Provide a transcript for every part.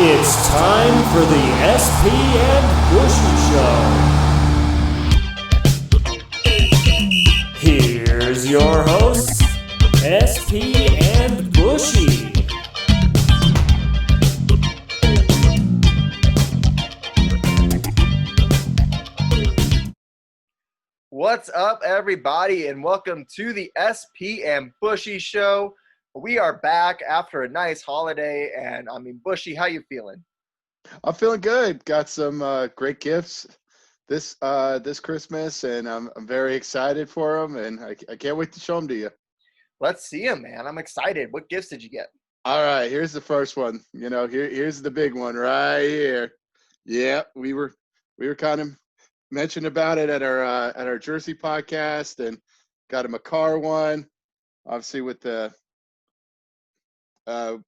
It's time for the SP and Bushy Show. Here's your hosts, SP and Bushy. What's up, everybody, and welcome to the SP and Bushy Show. We are back after a nice holiday, and Bushy, how you feeling? I'm feeling good. Got some great gifts this Christmas, and I'm very excited for them, and I can't wait to show them to you. Let's see them, man. I'm excited. What gifts did you get? All right, here's the first one. Here's the big one right here. Yeah, we were kind of mentioned about it at our Jersey podcast, and got him a car one. Obviously, with the I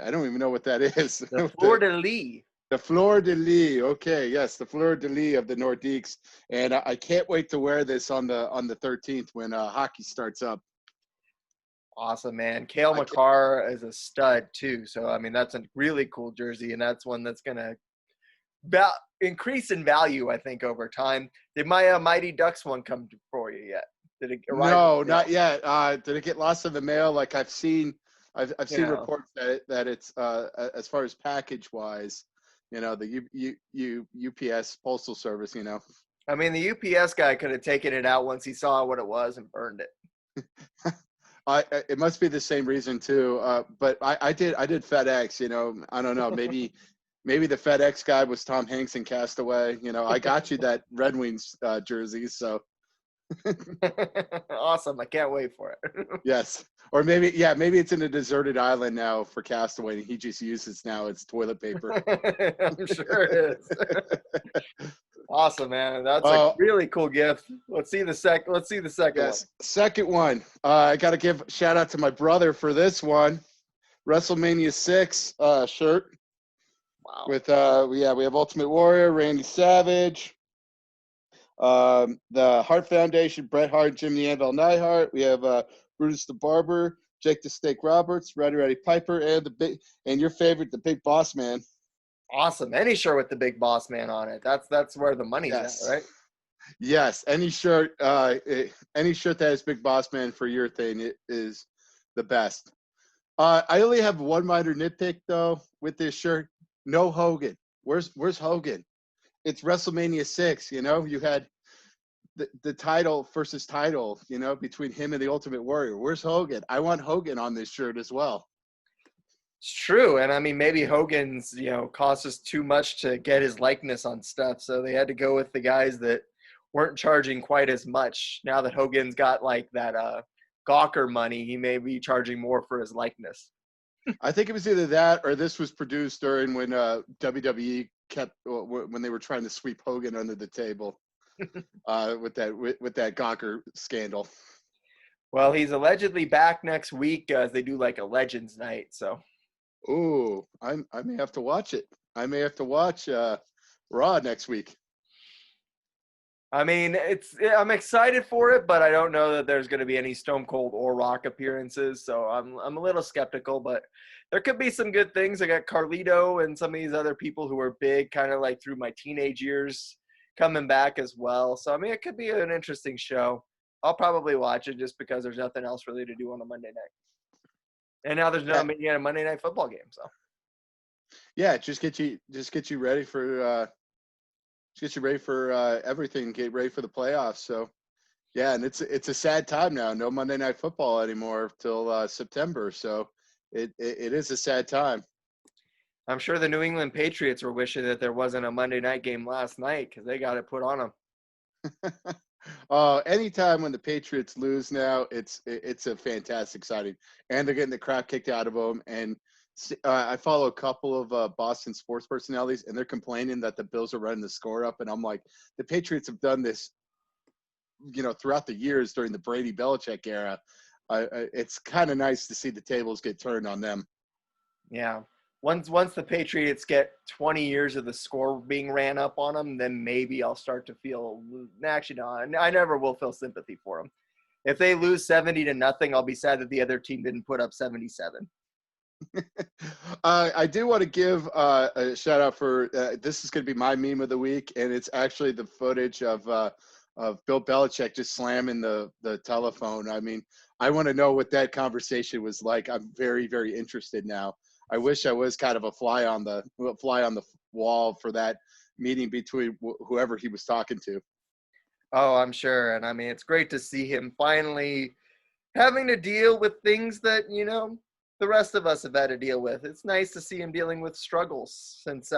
don't even know what that is. The fleur-de-lis. The fleur-de-lis. Okay, yes, the fleur-de-lis of the Nordiques, and I can't wait to wear this on the 13th when hockey starts up. Awesome, man. Cale Makar is a stud too. So that's a really cool jersey, and that's one that's gonna increase in value, I think, over time. Did my Mighty Ducks one come for you yet? Did it arrive? No, not yet. Did it get lost in the mail? Like I've seen reports that it's as far as package wise, the UPS postal service. The UPS guy could have taken it out once he saw what it was and burned it. It must be the same reason too. But I did FedEx. I don't know. Maybe the FedEx guy was Tom Hanks in Castaway. I got you that Red Wings jersey. So awesome! I can't wait for it. Yes, or maybe it's in a deserted island now for Castaway, and he just uses now as toilet paper. I'm sure it is. Awesome, man. That's a really cool gift. Let's see the second one. Second one. I got to give a shout out to my brother for this one. WrestleMania 6 shirt. Wow. With we have Ultimate Warrior, Randy Savage, the Hart Foundation, Bret Hart, Jim the Anvil Neidhart. We have Brutus the Barber, Jake the Snake Roberts, Roddy Piper, and your favorite, the Big Boss Man. Awesome. Any shirt with the Big Boss Man on it. That's where the money's at, right? Yes. Any shirt that has Big Boss Man for your thing is the best. I only have one minor nitpick though with this shirt. No Hogan. Where's Hogan? It's WrestleMania 6. You had the title versus title. Between him and the Ultimate Warrior. Where's Hogan? I want Hogan on this shirt as well. It's true. And maybe Hogan's, cost us too much to get his likeness on stuff. So they had to go with the guys that weren't charging quite as much. Now that Hogan's got like that Gawker money, he may be charging more for his likeness. I think it was either that or this was produced during when WWE when they were trying to sweep Hogan under the table with that Gawker scandal. Well, he's allegedly back next week as they do like a Legends night. So. Ooh, I may have to watch it. I may have to watch Raw next week. I'm excited for it, but I don't know that there's going to be any Stone Cold or Rock appearances, so I'm a little skeptical. But there could be some good things. I got Carlito and some of these other people who are big, kind of like through my teenage years, coming back as well. So it could be an interesting show. I'll probably watch it just because there's nothing else really to do on a Monday night. And now there's no Monday Night Football game, so. Yeah, just get you ready for everything. Get ready for the playoffs. So, yeah, and it's a sad time now. No Monday Night Football anymore till September. So it is a sad time. I'm sure the New England Patriots were wishing that there wasn't a Monday night game last night because they got it put on them. Anytime when the Patriots lose now, it's a fantastic sighting, and they're getting the crap kicked out of them. And I follow a couple of Boston sports personalities, and they're complaining that the Bills are running the score up. And I'm like, the Patriots have done this, throughout the years during the Brady Belichick era. It's kind of nice to see the tables get turned on them. Yeah. Once the Patriots get 20 years of the score being ran up on them, then maybe I'll start to feel – actually, no, I never will feel sympathy for them. If they lose 70-0, I'll be sad that the other team didn't put up 77. I do want to give a shout out for this is going to be my meme of the week, and it's actually the footage of Bill Belichick just slamming the telephone. I mean, I want to know what that conversation was like. I'm very, very interested now. I wish I was kind of a fly on the wall for that meeting between whoever he was talking to. Oh, I'm sure. And I mean, it's great to see him finally having to deal with things that, the rest of us have had to deal with. It's nice to see him dealing with struggles since,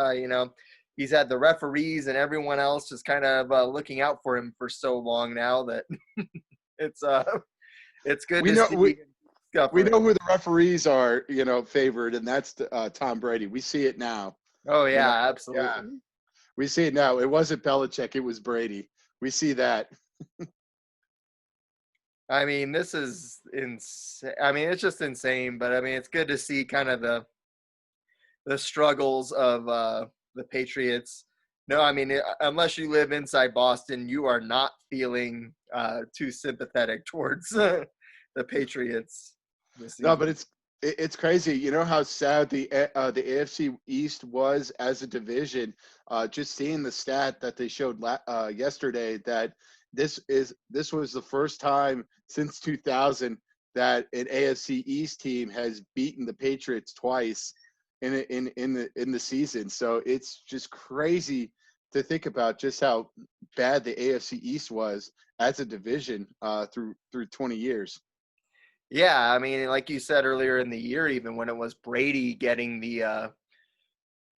he's had the referees and everyone else just kind of looking out for him for so long now that it's good We to know see. we know who the referees are, favored, and that's Tom Brady. We see it now. Oh, You yeah, know? absolutely. Yeah. We see it now. It wasn't Belichick. It was Brady. We see that. I mean, this is insane. I mean, it's just insane, but I mean, it's good to see kind of the struggles of the Patriots. No, I mean, unless you live inside Boston, you are not feeling too sympathetic towards the Patriots this No, season. but it's crazy. You know how sad the AFC East was as a division. Just seeing the stat that they showed yesterday that this was the first time since 2000 that an AFC East team has beaten the Patriots twice in the season. So it's just crazy to think about just how bad the AFC East was as a division through 20 years. Yeah, I mean, like you said earlier in the year, even when it was Brady getting the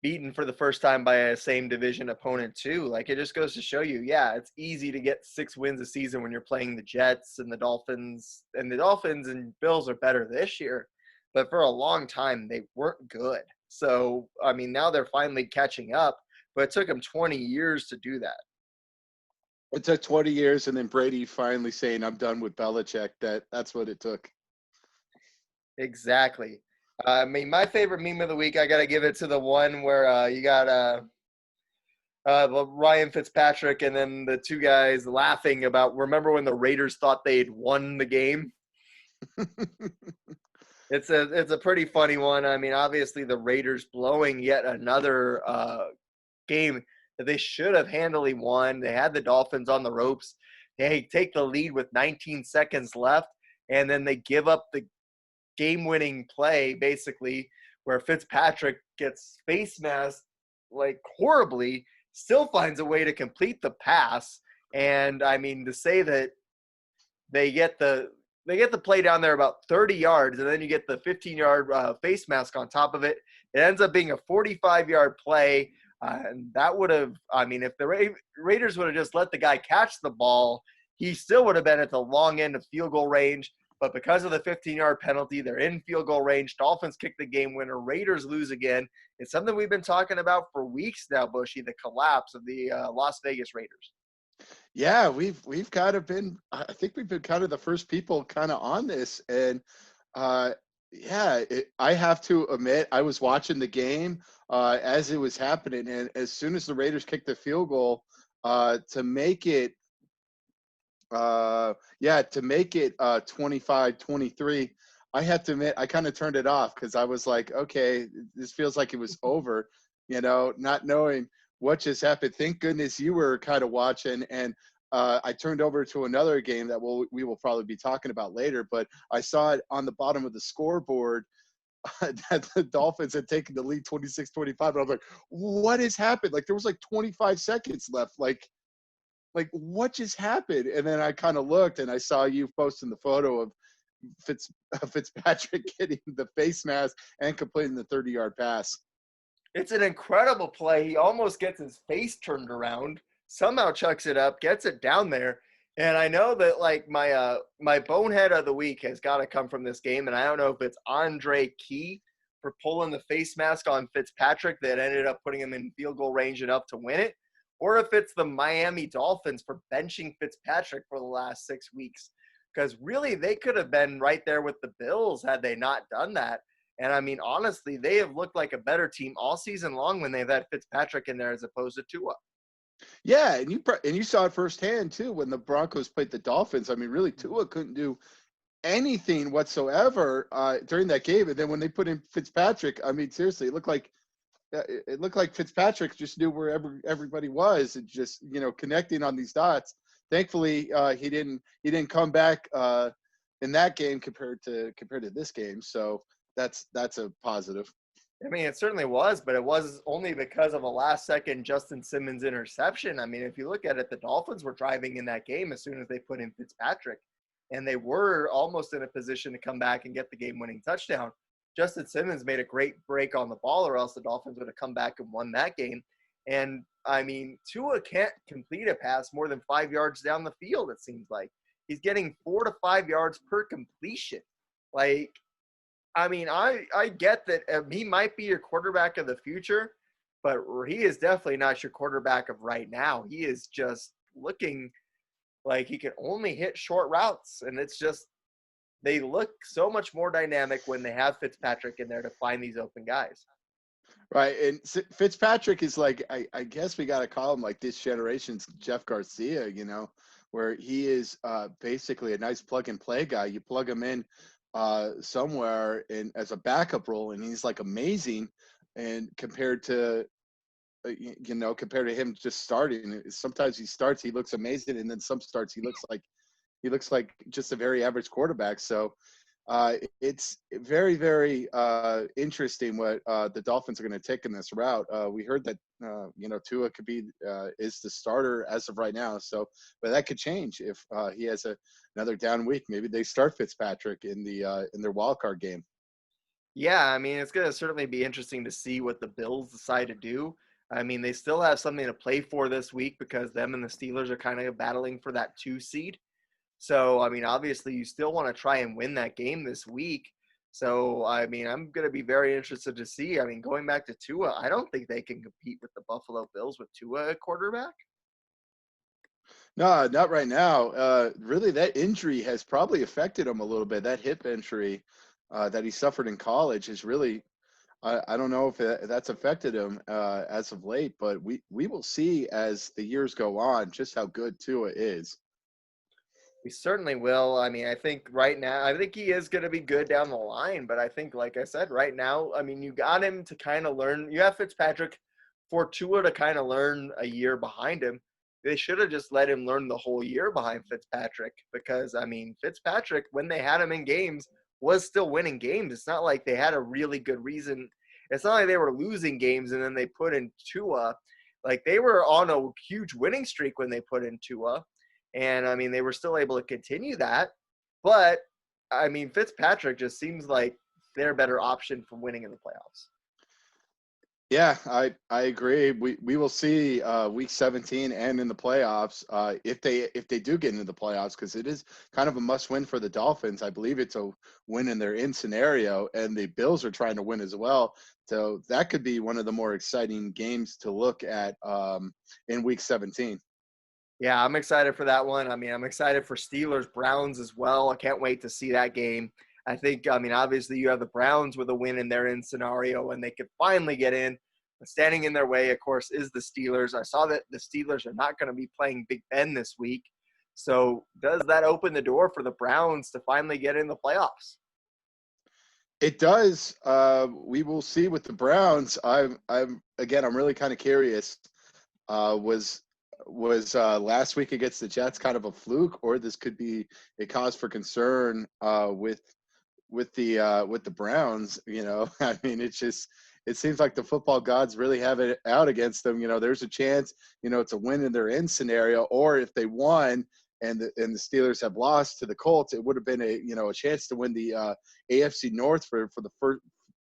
beaten for the first time by a same division opponent too. Like it just goes to show you, yeah, it's easy to get 6 wins a season when you're playing the Jets and the Dolphins. And the Dolphins and Bills are better this year, but for a long time they weren't good. So I mean, now they're finally catching up, but it took them 20 years to do that. It took 20 years, and then Brady finally saying, "I'm done with Belichick." That's what it took. Exactly. I mean, my favorite meme of the week, I got to give it to the one where you got Ryan Fitzpatrick and then the two guys laughing about, remember when the Raiders thought they'd won the game? It's a pretty funny one. I mean, obviously the Raiders blowing yet another game that they should have handily won. They had the Dolphins on the ropes. They take the lead with 19 seconds left, and then they give up the game-winning play, basically, where Fitzpatrick gets face masked like horribly, still finds a way to complete the pass. And I mean, to say that they get the play down there about 30 yards, and then you get the 15-yard face mask on top of it. It ends up being a 45-yard play. And that would have, I mean, if the Raiders would have just let the guy catch the ball, he still would have been at the long end of field goal range. But because of the 15-yard penalty, they're in field goal range. Dolphins kick the game winner. Raiders lose again. It's something we've been talking about for weeks now, Bushy, the collapse of the Las Vegas Raiders. Yeah, we've kind of been. I think we've been kind of the first people kind of on this, and I have to admit, I was watching the game as it was happening, and as soon as the Raiders kicked the field goal to make it 25-23, I have to admit I kind of turned it off because I was like, okay, this feels like it was over, not knowing what just happened. Thank goodness you were kind of watching, and I turned over to another game that we will probably be talking about later, but I saw it on the bottom of the scoreboard that the Dolphins had taken the lead 26-25, and I was like, what has happened? Like there was like 25 seconds left. Like what just happened? And then I kind of looked and I saw you posting the photo of Fitzpatrick getting the face mask and completing the 30-yard pass. It's an incredible play. He almost gets his face turned around, somehow chucks it up, gets it down there. And I know that like my bonehead of the week has got to come from this game. And I don't know if it's Andre Key for pulling the face mask on Fitzpatrick that ended up putting him in field goal range enough to win it, or if it's the Miami Dolphins for benching Fitzpatrick for the last 6 weeks. Because really, they could have been right there with the Bills had they not done that. And I mean, honestly, they have looked like a better team all season long when they've had Fitzpatrick in there as opposed to Tua. Yeah, and you saw it firsthand too when the Broncos played the Dolphins. I mean, really, Tua couldn't do anything whatsoever during that game. And then when they put in Fitzpatrick, I mean, seriously, it looked like Fitzpatrick just knew where everybody was and just, connecting on these dots. Thankfully, he didn't come back in that game compared to this game. So that's a positive. I mean, it certainly was, but it was only because of a last-second Justin Simmons interception. I mean, if you look at it, the Dolphins were driving in that game as soon as they put in Fitzpatrick, and they were almost in a position to come back and get the game-winning touchdown. Justin Simmons made a great break on the ball, or else the Dolphins would have come back and won that game. And, I mean, Tua can't complete a pass more than 5 yards down the field, it seems like. He's getting 4 to 5 yards per completion. Like, I mean, I get that he might be your quarterback of the future, but he is definitely not your quarterback of right now. He is just looking like he can only hit short routes, and it's just they look so much more dynamic when they have Fitzpatrick in there to find these open guys. Right, and Fitzpatrick is like, I guess we got to call him like this generation's Jeff Garcia, where he is basically a nice plug-and-play guy. You plug him in somewhere in as a backup role, and he's like amazing. And compared to compared to him just starting, sometimes he starts, he looks amazing, and then some starts he looks like just a very average quarterback. So it's very, very interesting what the Dolphins are going to take in this route. We heard that Tua could be is the starter as of right now. So, but that could change if he has another down week. Maybe they start Fitzpatrick in their wild card game. Yeah, I mean, it's going to certainly be interesting to see what the Bills decide to do. I mean, they still have something to play for this week because them and the Steelers are kind of battling for that 2 seed. So, I mean, obviously you still want to try and win that game this week. So, I mean, I'm going to be very interested to see. I mean, going back to Tua, I don't think they can compete with the Buffalo Bills with Tua at quarterback. No, not right now. Really, that injury has probably affected him a little bit. That hip injury that he suffered in college is really, I don't know if that's affected him as of late, but we will see as the years go on just how good Tua is. We certainly will. I mean, I think right now, I think he is going to be good down the line. But I think, like I said, right now, I mean, you got him to kind of learn. You have Fitzpatrick for Tua to kind of learn a year behind him. They should have just let him learn the whole year behind Fitzpatrick because, I mean, Fitzpatrick, when they had him in games, was still winning games. It's not like they had a really good reason. It's not like they were losing games and then they put in Tua. Like, they were on a huge winning streak when they put in Tua. And, I mean, they were still able to continue that. But, I mean, Fitzpatrick just seems like their better option for winning in the playoffs. Yeah, I agree. We will see week 17 and in the playoffs if they do get into the playoffs, because it is kind of a must win for the Dolphins. I believe it's a win in their in scenario, and the Bills are trying to win as well. So that could be one of the more exciting games to look at in week 17. Yeah, I'm excited for that one. I mean, I'm excited for Steelers Browns as well. I can't wait to see that game. I think, I mean, obviously you have the Browns with a win in their in scenario, and they could finally get in. But standing in their way, of course, is the Steelers. I saw that the Steelers are not going to be playing Big Ben this week. So does that open the door for the Browns to finally get in the playoffs? It does. We will see with the Browns. I'm really kind of curious. Was last week against the Jets kind of a fluke, or this could be a cause for concern with the Browns? I mean, it seems like the football gods really have it out against them. There's a chance, it's a win in their in scenario, or if they won and the Steelers have lost to the Colts, it would have been a chance to win the AFC North for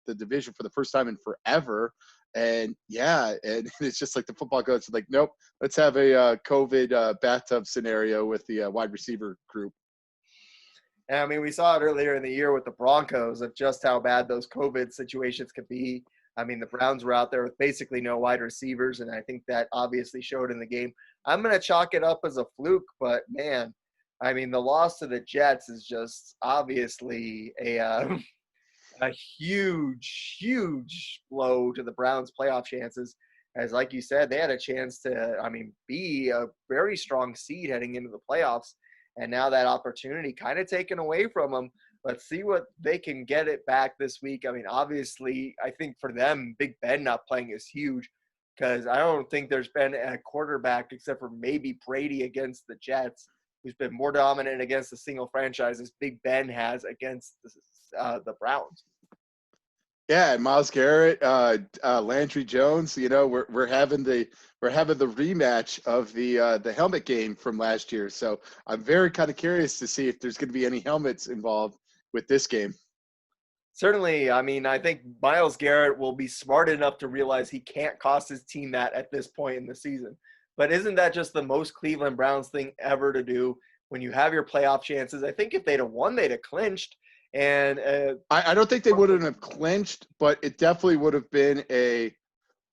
the division for the first time in forever. And yeah, and it's just like the football gods are like, nope, let's have a COVID bathtub scenario with the wide receiver group. And I mean, we saw it earlier in the year with the Broncos of just how bad those COVID situations could be. I mean, the Browns were out there with basically no wide receivers, and I think that obviously showed in the game. I'm going to chalk it up as a fluke, but man, I mean, the loss to the Jets is just obviously a huge, huge blow to the Browns' playoff chances. As like you said, they had a chance to, I mean, be a very strong seed heading into the playoffs. and now that opportunity kind of taken away from them. Let's see what they can get it back this week. I mean, obviously, I think for them, Big Ben not playing is huge because I don't think there's been a quarterback except for maybe Brady against the Jets who's been more dominant against the single franchise as Big Ben has against the Browns. Yeah, Miles Garrett, Landry Jones. You know, we're having the rematch of the helmet game from last year. So I'm very kind of curious to see if there's going to be any helmets involved with this game. Certainly, I mean, I think Myles Garrett will be smart enough to realize he can't cost his team that at this point in the season. But isn't that just the most Cleveland Browns thing ever to do when you have your playoff chances? I think if they'd have won, they'd have clinched. And I don't think they wouldn't have clinched, but it definitely would have been a.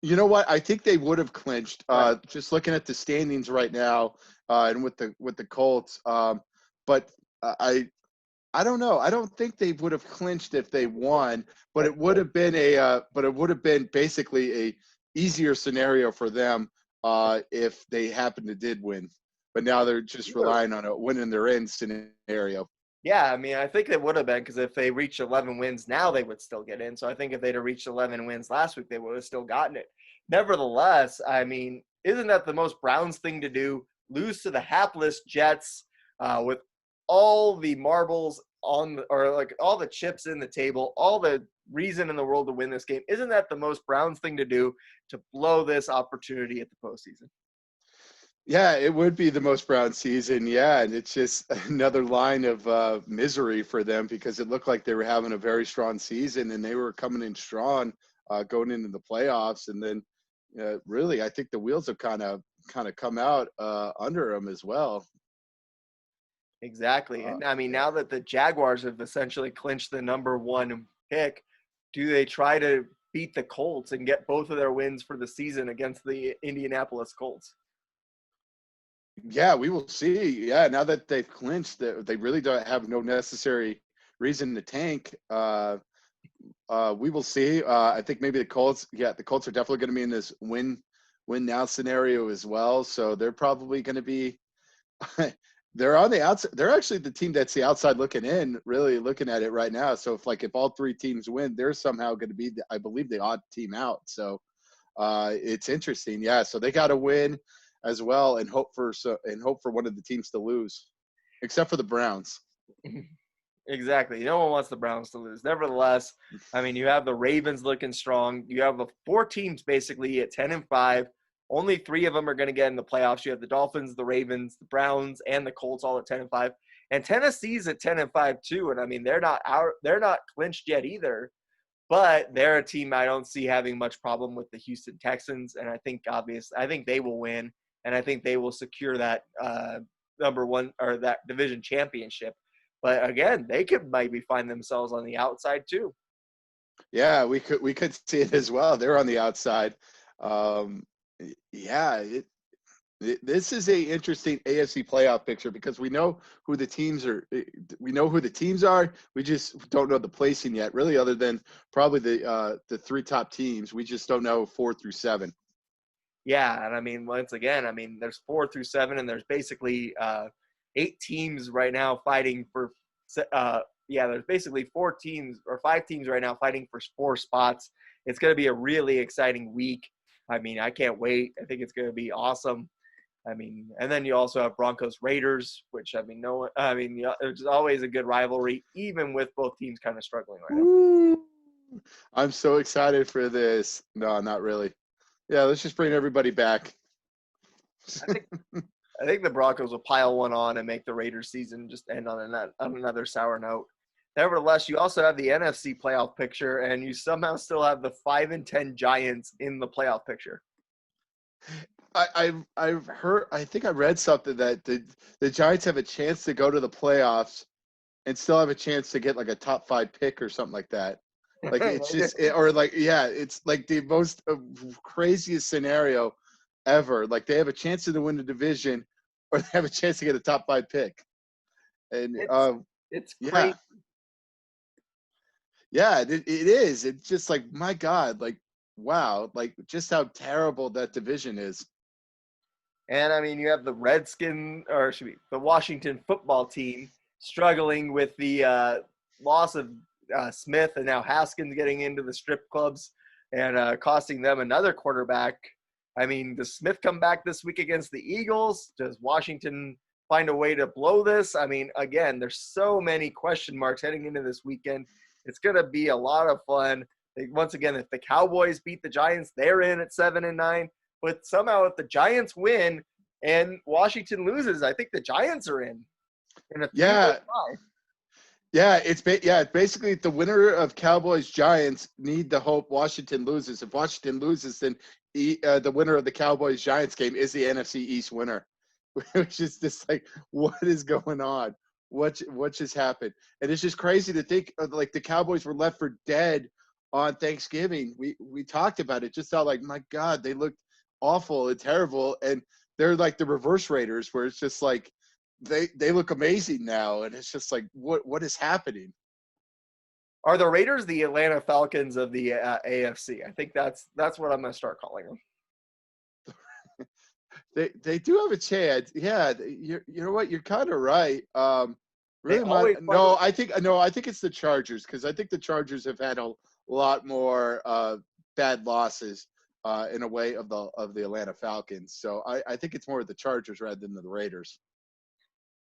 You know what? I think they would have clinched. Right. Just looking at the standings right now, and with the Colts. But I don't know. I don't think they would have clinched if they won, but it would have been basically a easier scenario for them if they happened to did win. But now they're just relying on a win in their end scenario. yeah, I mean, I think they would have been because if they reached 11 wins now, they would still get in. So I think if they'd have reached 11 wins last week, they would have still gotten it. Nevertheless, I mean, isn't that the most Browns thing to do? Lose to the hapless Jets with all the marbles or like all the chips in the table, all the reason in the world to win this game. Isn't that the most Browns thing to do to blow this opportunity at the postseason? Yeah, it would be the most Brown season. Yeah, and it's just another line of misery for them because it looked like they were having a very strong season and they were coming in strong going into the playoffs. And then, really, I think the wheels have kind of come out under them as well. Exactly. And I mean, now that the Jaguars have essentially clinched the number one pick, do they try to beat the Colts and get both of their wins for the season against the Indianapolis Colts? Yeah, we will see. Yeah, now that they've clinched, they really don't have no necessary reason to tank. We will see. I think maybe the Colts. Yeah, the Colts are definitely going to be in this win now scenario as well. So they're probably going to be. They're on the outside. They're actually the team that's the outside looking in, really looking at it right now. So if all three teams win, they're somehow going to be, I believe, the odd team out. So it's interesting. Yeah. So they got to win as well and hope for one of the teams to lose, except for the Browns. Exactly. No one wants the Browns to lose. Nevertheless, I mean, you have the Ravens looking strong. You have the four teams basically at 10-5. Only three of them are going to get in the playoffs. You have the Dolphins, the Ravens, the Browns, and the Colts all at 10-5. And Tennessee's at 10-5 too. And I mean, they're not clinched yet either. But they're a team I don't see having much problem with the Houston Texans. And I think they will win. And I think they will secure that number one or that division championship. But again, they could maybe find themselves on the outside too. Yeah, we could see it as well. They're on the outside. Yeah, this is a interesting AFC playoff picture because we know who the teams are. We know who the teams are. We just don't know the placing yet, really, other than probably the three top teams. We just don't know 4 through 7. Yeah, and I mean, once again, I mean, there's 4 through 7, and there's basically 8 teams right now fighting for. There's basically 4 teams or 5 teams right now fighting for 4 spots. It's going to be a really exciting week. I mean, I can't wait. I think it's going to be awesome. I mean, and then you also have Broncos Raiders, which there's always a good rivalry, even with both teams kind of struggling right now. Woo! I'm so excited for this. No, not really. Yeah, let's just bring everybody back. I think the Broncos will pile one on and make the Raiders season just end on another sour note. Nevertheless, you also have the NFC playoff picture, and you somehow still have the 5-10 Giants in the playoff picture. I've heard. I think I read something that the Giants have a chance to go to the playoffs and still have a chance to get like a top 5 pick or something like that. Like it's just it's like the most craziest scenario ever. Like they have a chance to win the division, or they have a chance to get a top 5 pick. And it's crazy. Yeah, it is. It's just like, my God, like, wow, like just how terrible that division is. And I mean, you have the the Washington football team struggling with the loss of Smith and now Haskins getting into the strip clubs and costing them another quarterback. I mean, does Smith come back this week against the Eagles? Does Washington find a way to blow this? I mean, again, there's so many question marks heading into this weekend. It's going to be a lot of fun. Once again, if the Cowboys beat the Giants, they're in at 7-9. But somehow, if the Giants win and Washington loses, I think the Giants are in a 3-5. Yeah, it's basically the winner of Cowboys Giants need to hope Washington loses. If Washington loses, then the winner of the Cowboys Giants game is the NFC East winner, which is just like, what is going on? What just happened? And it's just crazy to think of, like, the Cowboys were left for dead on Thanksgiving. We talked about it. Just thought, like, my God, they looked awful and terrible, and they're like the reverse Raiders, where it's just like they look amazing now, and it's just like, what is happening? Are the Raiders the Atlanta Falcons of the AFC? I think that's what I'm going to start calling them. They do have a chance. Yeah, you know what? You're kind of right. Really, I think it's the Chargers, because I think the Chargers have had a lot more bad losses in a way of the Atlanta Falcons. So I think it's more the Chargers rather than the Raiders.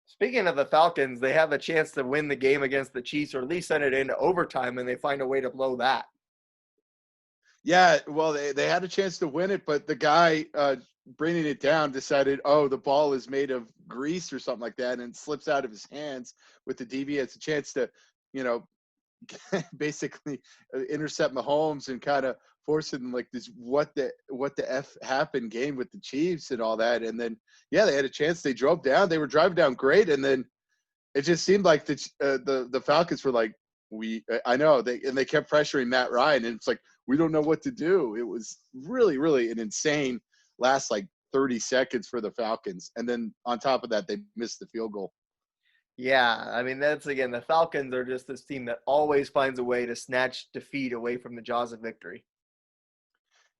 Speaking of the Falcons, they have a chance to win the game against the Chiefs, or at least send it into overtime, and they find a way to blow that. Yeah, well, they had a chance to win it, but the guy bringing it down decided, the ball is made of grease or something like that, and slips out of his hands with the DB. It's a chance to, basically intercept Mahomes and kind of force him like this what the F happened game with the Chiefs and all that. And then, yeah, they had a chance. They drove down. They were driving down great, and then it just seemed like the Falcons were like, I know, they kept pressuring Matt Ryan, and it's like, we don't know what to do. It was really, really an insane last like 30 seconds for the Falcons. And then on top of that, they missed the field goal. Yeah, I mean, the Falcons are just this team that always finds a way to snatch defeat away from the jaws of victory.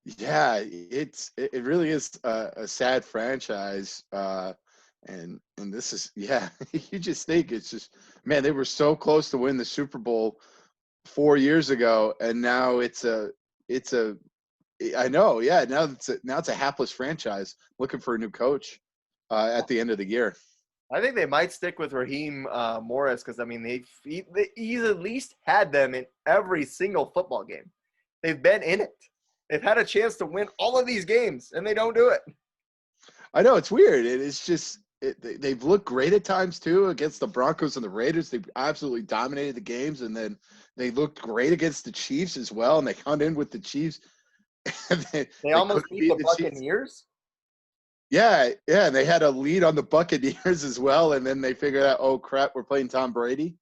Yeah, it really is a sad franchise. And this is, yeah, you just think it's just, man, they were so close to win the Super Bowl 4 years ago, and now I know, yeah, now it's a hapless franchise looking for a new coach at the end of the year. I think they might stick with Raheem Morris, because, I mean, he's at least had them in every single football game. They've been in it. They've had a chance to win all of these games, and they don't do it. I know, it's weird. It's just they've looked great at times, too, against the Broncos and the Raiders. They've absolutely dominated the games, and then they looked great against the Chiefs as well, and they hung in with the Chiefs. they almost beat the Buccaneers? Chiefs. Yeah, and they had a lead on the Buccaneers as well, and then they figured out, oh, crap, we're playing Tom Brady.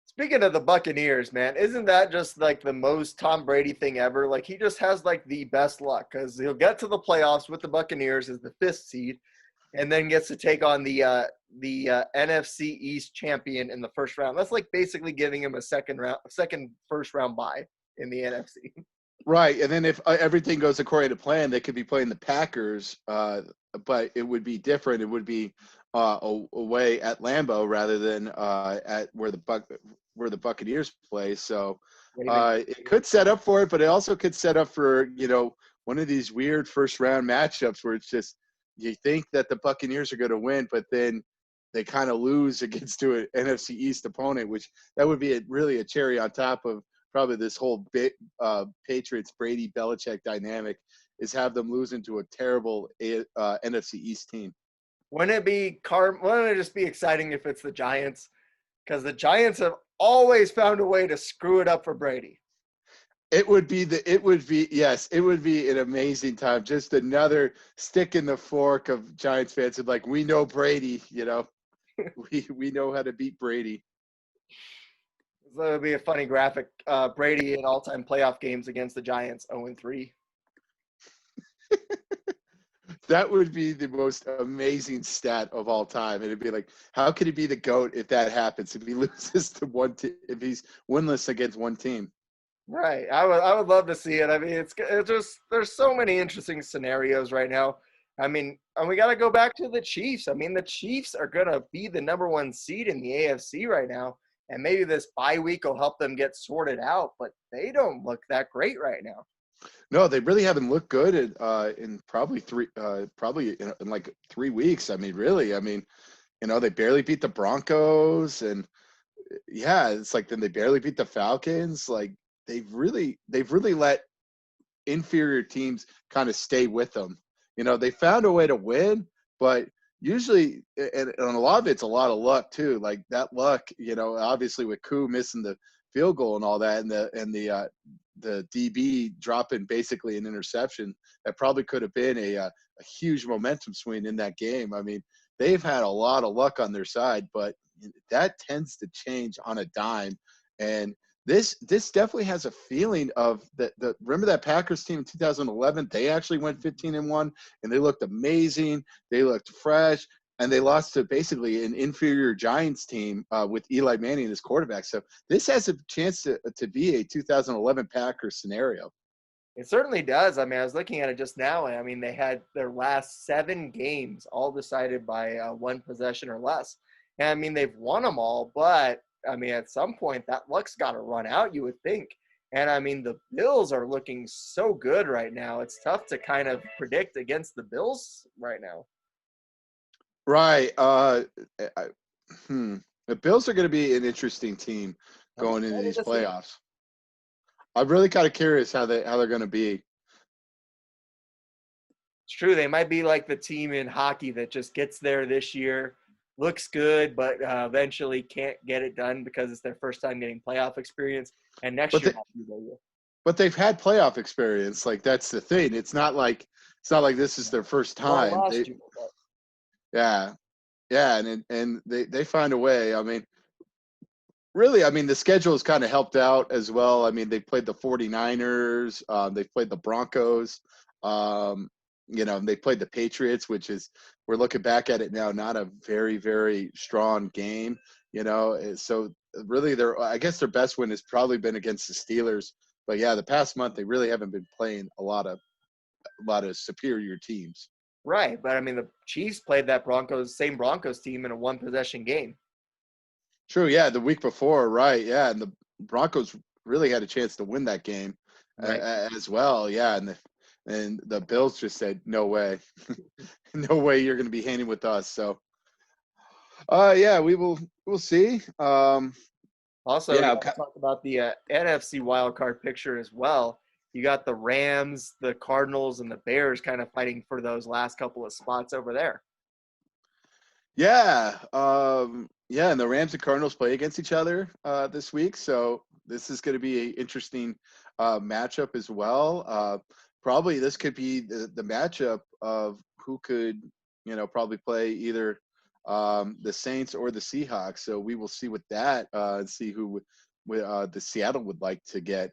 Speaking of the Buccaneers, man, isn't that just like the most Tom Brady thing ever? Like, he just has like the best luck, because he'll get to the playoffs with the Buccaneers as the 5th seed, and then gets to take on the NFC East champion in the first round. That's like basically giving him a second first round bye in the NFC. Right, and then if everything goes according to plan, they could be playing the Packers, but it would be different. It would be away at Lambeau rather than at where the Buccaneers play. So it could set up for it, but it also could set up for one of these weird first round matchups where it's just you think that the Buccaneers are going to win, but then they kind of lose against an NFC East opponent, which that would be really a cherry on top of probably this whole Patriots Brady Belichick dynamic, is have them lose into a terrible NFC East team. Wouldn't it just be exciting if it's the Giants? Because the Giants have always found a way to screw it up for Brady. It would be an amazing time. Just another stick in the fork of Giants fans. And like, we know Brady, we know how to beat Brady. That would be a funny graphic. Brady in all-time playoff games against the Giants, 0-3. That would be the most amazing stat of all time. It'd be like, how could he be the GOAT if that happens? If he loses to one team, if he's winless against one team. Right. I would love to see it. I mean, it's just, there's so many interesting scenarios right now. I mean, and we got to go back to the Chiefs. I mean, the Chiefs are going to be the number one seed in the AFC right now. And maybe this bye week will help them get sorted out, but they don't look that great right now. No, they really haven't looked good in probably in like 3 weeks. I mean, really, I mean, they barely beat the Broncos, and yeah, it's like then they barely beat the Falcons. Like they've really let inferior teams kind of stay with them. They found a way to win, but usually, and a lot of it's a lot of luck too. Like that luck, obviously with Koo missing the field goal and all that, and the DB dropping basically an interception that probably could have been a huge momentum swing in that game. I mean, they've had a lot of luck on their side, but that tends to change on a dime. And this definitely has a feeling of the remember that Packers team in 2011, they actually went 15-1 and they looked amazing. They looked fresh, and they lost to basically an inferior Giants team with Eli Manning as quarterback. So this has a chance to be a 2011 Packers scenario. It certainly does. I mean, I was looking at it just now, and I mean, they had their last 7 games all decided by one possession or less. And I mean, they've won them all, but I mean, at some point, that luck's got to run out, you would think. And I mean, the Bills are looking so good right now. It's tough to kind of predict against the Bills right now. Right. The Bills are going to be an interesting team going into these playoffs. I'm really kind of curious how they're going to be. It's true. They might be like the team in hockey that just gets there this year, looks good, but eventually can't get it done because it's their first time getting playoff experience. And next year, but they've had playoff experience. Like that's the thing. It's not like this is their first time. Yeah, and they find a way. I mean, really, I mean, the schedule has kind of helped out as well. I mean, they played the 49ers. They played the Broncos. They played the Patriots, which is, we're looking back at it now, not a very, very strong game. So really, I guess their best win has probably been against the Steelers. But yeah, the past month they really haven't been playing a lot of superior teams. Right, but I mean, the Chiefs played that same Broncos team in a one-possession game. True, yeah, the week before, right, yeah, and the Broncos really had a chance to win that game as well, yeah, and the Bills just said, no way, no way you're going to be hanging with us. So, yeah, we'll see. Also, yeah, talk about the NFC wildcard picture as well. You got the Rams, the Cardinals, and the Bears kind of fighting for those last couple of spots over there. Yeah, and the Rams and Cardinals play against each other this week, so this is going to be an interesting matchup as well. Probably this could be the matchup of who could, probably play either the Saints or the Seahawks. So we will see with that and see who the Seattle would like to get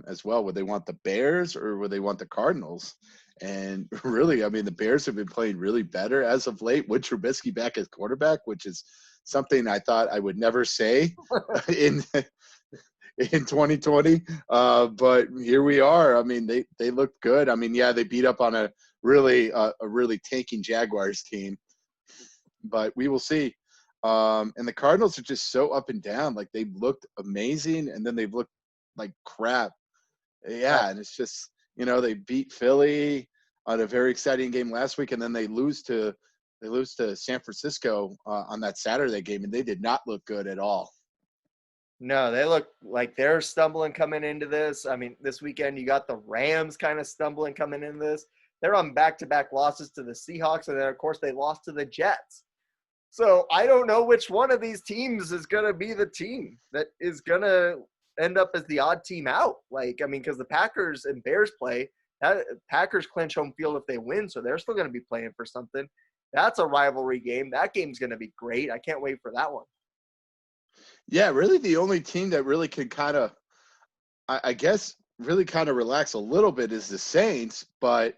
as well. Would they want the Bears or would they want the Cardinals? And really, I mean, the Bears have been playing really better as of late with Trubisky back as quarterback, which is something I thought I would never say in 2020. But here we are. I mean, they looked good. I mean, yeah, they beat up on a really tanking Jaguars team, but we will see. And the Cardinals are just so up and down. Like they've looked amazing, and then they've looked like crap. Yeah, and it's just, they beat Philly on a very exciting game last week, and then they lose to San Francisco on that Saturday game, and they did not look good at all. No, they look like they're stumbling coming into this. I mean, this weekend you got the Rams kind of stumbling coming into this. They're on back-to-back losses to the Seahawks, and then, of course, they lost to the Jets. So I don't know which one of these teams is going to be the team that is going to end up as the odd team out. Like, I mean, because the Packers and Bears play, Packers clinch home field if they win, so they're still going to be playing for something. That's a rivalry game. That game's going to be great. I can't wait for that one. Yeah, really the only team that really can kind of, I guess, really kind of relax a little bit is the Saints, but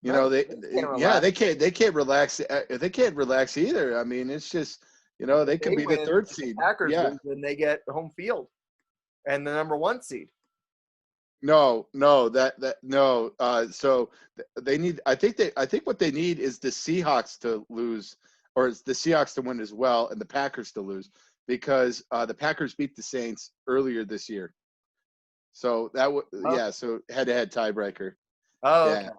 they can't relax. They can't relax either. I mean, it's just, they could be the third seed. Packers win, then they get home field and the number 1 seed. No. So they need. I think what they need is the Seahawks to lose, or it's the Seahawks to win as well, and the Packers to lose because the Packers beat the Saints earlier this year. So Oh, So head-to-head tiebreaker. oh, Yeah, okay.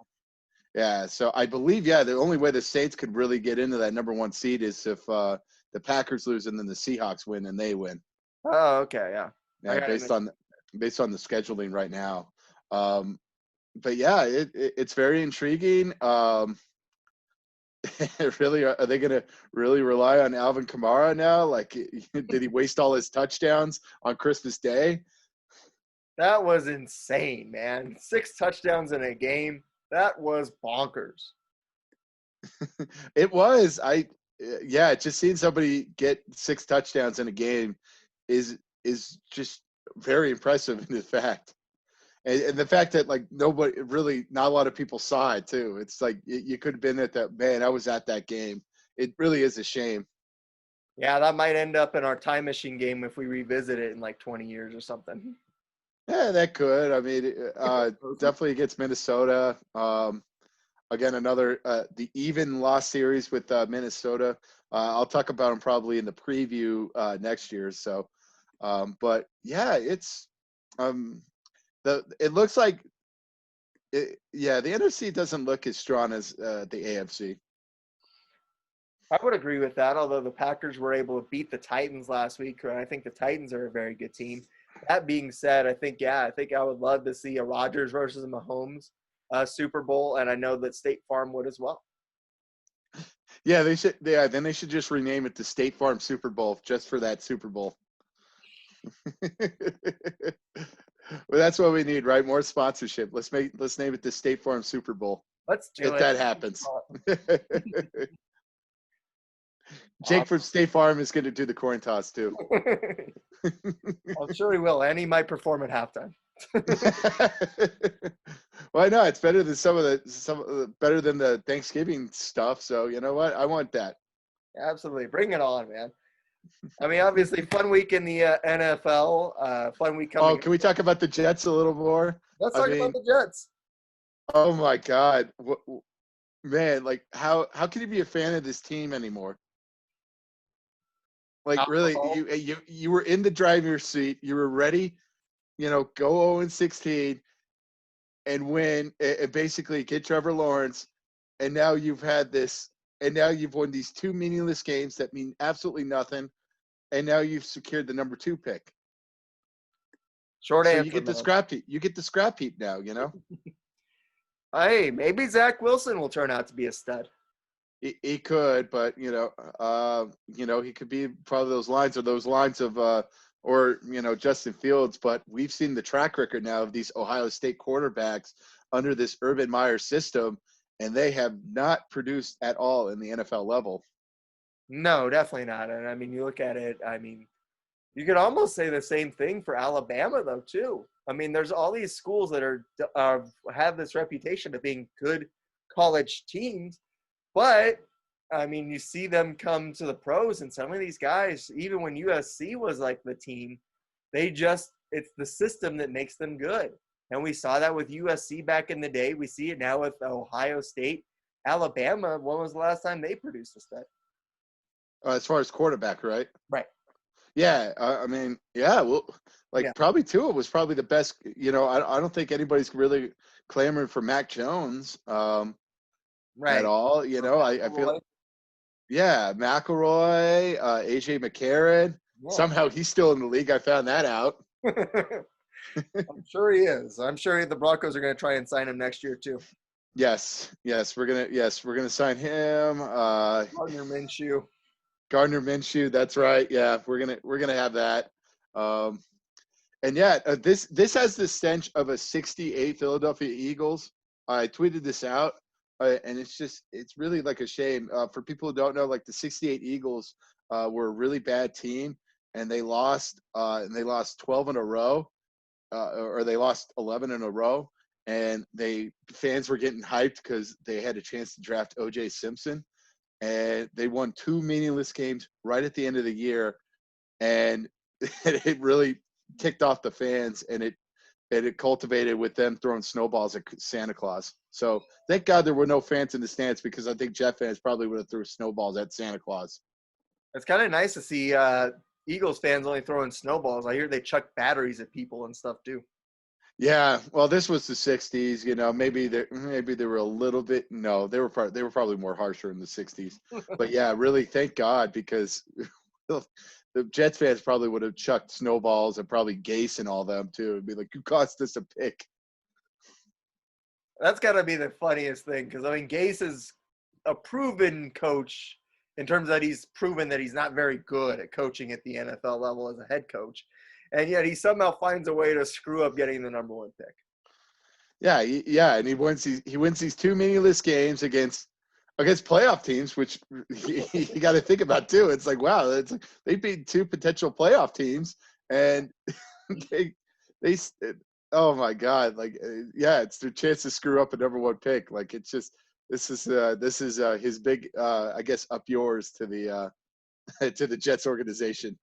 yeah. So I believe the only way the Saints could really get into that number one seed is if the Packers lose and then the Seahawks win and they win. Oh, okay, yeah. I Yeah, got it. based on the scheduling right now. Um, but yeah, it's very intriguing. Really, are they going to really rely on Alvin Kamara now? Like, did he waste all his touchdowns on Christmas Day? That was insane, man. 6 touchdowns in a game. That was bonkers. It was. Just seeing somebody get 6 touchdowns in a game is just very impressive in the fact. And the fact that like nobody really, not a lot of people saw it too. It's like you could have been at that. Man, I was at that game. It really is a shame. Yeah, that might end up in our time machine game if we revisit it in like 20 years or something. Yeah, that could. I mean, definitely against Minnesota. Again, another the even loss series with Minnesota. I'll talk about them probably in the preview next year. So, but yeah, it's it looks like the NFC doesn't look as strong as the AFC. I would agree with that, although the Packers were able to beat the Titans last week, and I think the Titans are a very good team. That being said, I think I would love to see a Rodgers versus a Mahomes Super Bowl, and I know that State Farm would as well. Yeah, they should. Yeah, then they should just rename it the State Farm Super Bowl just for that Super Bowl. Well, that's what we need, right? More sponsorship. Let's name it the State Farm Super Bowl. Let's do If it. that happens. Jake from State Farm is going to do the coin toss too. I'm sure he will, and he might perform at halftime. Why not? It's better than better than the Thanksgiving stuff. So you know what? I want that. Absolutely, bring it on, man. I mean, obviously, fun week in the NFL. Fun week coming. Oh, can we talk about the Jets a little more? Let's talk about the Jets. Oh my God, man! Like, how can you be a fan of this team anymore? Like, really, you were in the driver's seat. You were ready, go 0-16 and win, and basically get Trevor Lawrence. And now you've had this, and now you've won these 2 meaningless games that mean absolutely nothing. And now you've secured the number 2 pick. Short so answer. You get the scrap heap. You get the scrap heap now. Hey, maybe Zach Wilson will turn out to be a stud. He could, but he could be probably those lines of Justin Fields. But we've seen the track record now of these Ohio State quarterbacks under this Urban Meyer system, and they have not produced at all in the NFL level. No, definitely not. And I mean, you look at it. I mean, you could almost say the same thing for Alabama, though, too. I mean, there's all these schools that have this reputation of being good college teams. But, I mean, you see them come to the pros, and some of these guys, even when USC was like the team, it's the system that makes them good. And we saw that with USC back in the day. We see it now with Ohio State. Alabama, when was the last time they produced a stud? As far as quarterback, right? Right. Yeah, I mean, yeah, well, probably Tua was probably the best. I don't think anybody's really clamoring for Mac Jones. Right. At all. I feel McElroy, AJ McCarron. Yeah. Somehow he's still in the league. I found that out. I'm sure he is. I'm sure the Broncos are going to try and sign him next year too. Yes, we're gonna sign him. Gardner Minshew. That's right. Yeah, we're gonna have that. And yeah, this has the stench of a 68 Philadelphia Eagles. I tweeted this out. And it's really like a shame for people who don't know, like the 68 Eagles were a really bad team, and they lost 12 in a row, or they lost 11 in a row. And fans were getting hyped because they had a chance to draft O.J. Simpson, and they won 2 meaningless games right at the end of the year. And it really ticked off the fans, and and it cultivated with them throwing snowballs at Santa Claus. So thank God there were no fans in the stands, because I think Jet fans probably would have threw snowballs at Santa Claus. It's kind of nice to see Eagles fans only throwing snowballs. I hear they chuck batteries at people and stuff too. Yeah, well, this was the '60s. Maybe they were a little bit. No, they were probably more harsher in the '60s. But yeah, really, thank God, because the Jets fans probably would have chucked snowballs and probably Gase and all them too, and be like, "You cost us a pick." That's got to be the funniest thing, because I mean, Gase is a proven coach in terms that he's proven that he's not very good at coaching at the NFL level as a head coach, and yet he somehow finds a way to screw up getting the number one pick. Yeah, and he wins these two meaningless games against playoff teams, which you got to think about too. It's like, wow, it's like they beat two potential playoff teams, and they oh my God, like yeah, it's their chance to screw up a number one pick. Like, it's just this is his big I guess up yours to the to the Jets organization.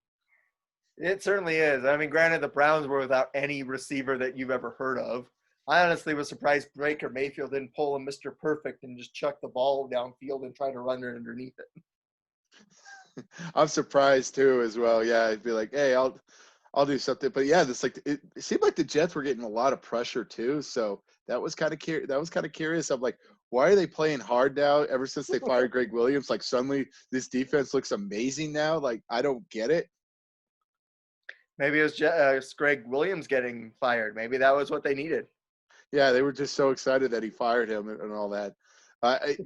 It certainly is. I mean, granted, the Browns were without any receiver that you've ever heard of. I honestly was surprised Baker Mayfield didn't pull a Mr. Perfect and just chuck the ball downfield and try to run it underneath it. I'm surprised too, as well. Yeah, I'd be like, hey, I'll do something. But yeah, it seemed like the Jets were getting a lot of pressure too. So that was kind of curious. I'm like, why are they playing hard now? Ever since they fired Greg Williams, like suddenly this defense looks amazing now. Like, I don't get it. Maybe it was Greg Williams getting fired. Maybe that was what they needed. Yeah, they were just so excited that he fired him and all that.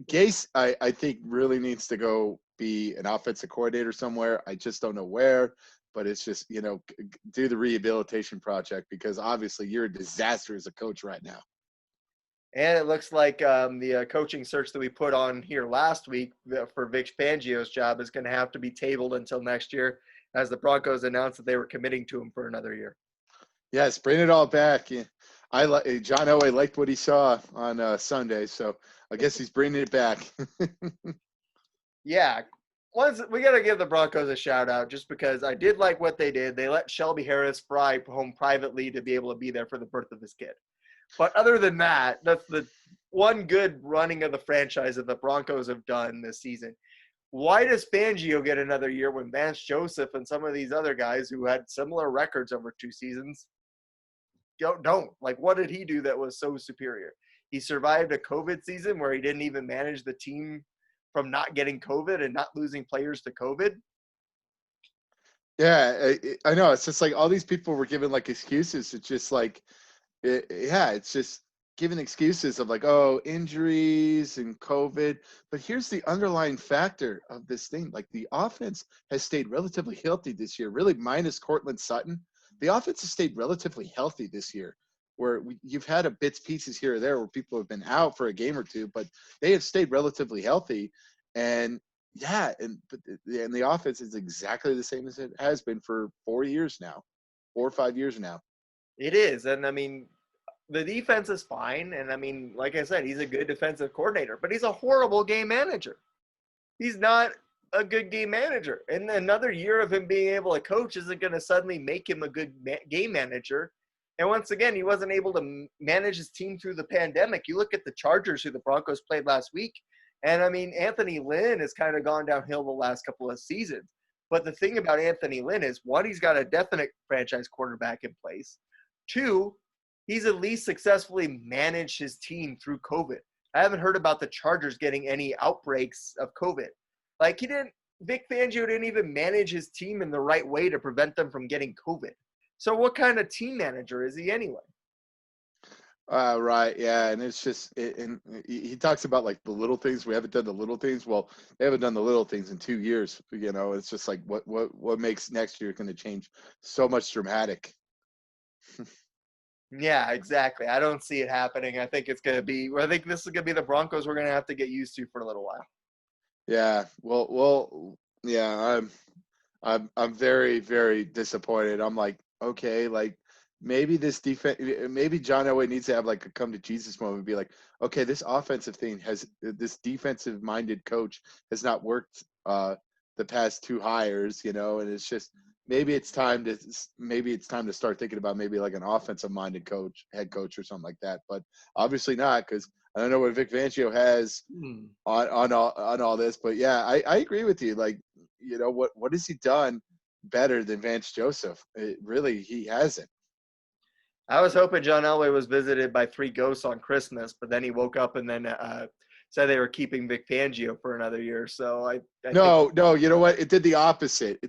Gase, I think, really needs to go be an offensive coordinator somewhere. I just don't know where, but it's just, do the rehabilitation project, because obviously you're a disaster as a coach right now. And it looks like the coaching search that we put on here last week for Vic Fangio's job is going to have to be tabled until next year, as the Broncos announced that they were committing to him for another year. Yes, bring it all back. Yeah. John Elway liked what he saw on Sunday, so I guess he's bringing it back. Yeah, we got to give the Broncos a shout out, just because I did like what they did. They let Shelby Harris fly home privately to be able to be there for the birth of his kid. But other than that, that's the one good running of the franchise that the Broncos have done this season. Why does Fangio get another year when Vance Joseph and some of these other guys who had similar records over 2 seasons don't? Like, what did he do that was so superior? He survived a COVID season where he didn't even manage the team from not getting COVID and not losing players to COVID. Yeah, I know. It's just like all these people were giving like excuses. It's just like, it's just giving excuses of like, oh, injuries and COVID. But here's the underlying factor of this thing. Like, the offense has stayed relatively healthy this year, really minus Cortland Sutton. The offense has stayed relatively healthy this year, where you've had a bits pieces here or there where people have been out for a game or two, but they have stayed relatively healthy. And yeah, and the offense is exactly the same as it has been for 4 years now, 4 or 5 years now. It is. And I mean, the defense is fine. And I mean, like I said, he's a good defensive coordinator, but he's a horrible game manager. He's not a good game manager. And another year of him being able to coach isn't going to suddenly make him a good game manager. And once again, he wasn't able to manage his team through the pandemic. You look at the Chargers, who the Broncos played last week, and I mean, Anthony Lynn has kind of gone downhill the last couple of seasons. But the thing about Anthony Lynn is, one, he's got a definite franchise quarterback in place. 2, he's at least successfully managed his team through COVID. I haven't heard about the Chargers getting any outbreaks of COVID. Like, Vic Fangio didn't even manage his team in the right way to prevent them from getting COVID. So what kind of team manager is he anyway? Right, yeah, and it's just, and he talks about like the little things. We haven't done the little things. Well, they haven't done the little things in 2 years. It's just like what makes next year going to change so much dramatic. Yeah, exactly. I don't see it happening. I think this is going to be the Broncos we're going to have to get used to for a little while. Yeah, well, yeah, I'm very, very disappointed. I'm like, okay, like maybe this defense, maybe John Elway needs to have like a come to Jesus moment and be like, okay, this offensive thing this defensive minded coach has not worked the past 2 hires, and it's just maybe it's time to start thinking about maybe like an offensive-minded head coach or something like that. But obviously not, because I don't know what Vic Fangio has on all this. But yeah, I agree with you. Like, what has he done better than Vance Joseph? He hasn't. I was hoping John Elway was visited by 3 ghosts on Christmas, but then he woke up and then said they were keeping Vic Fangio for another year. So I think, No, you know what? It did the opposite.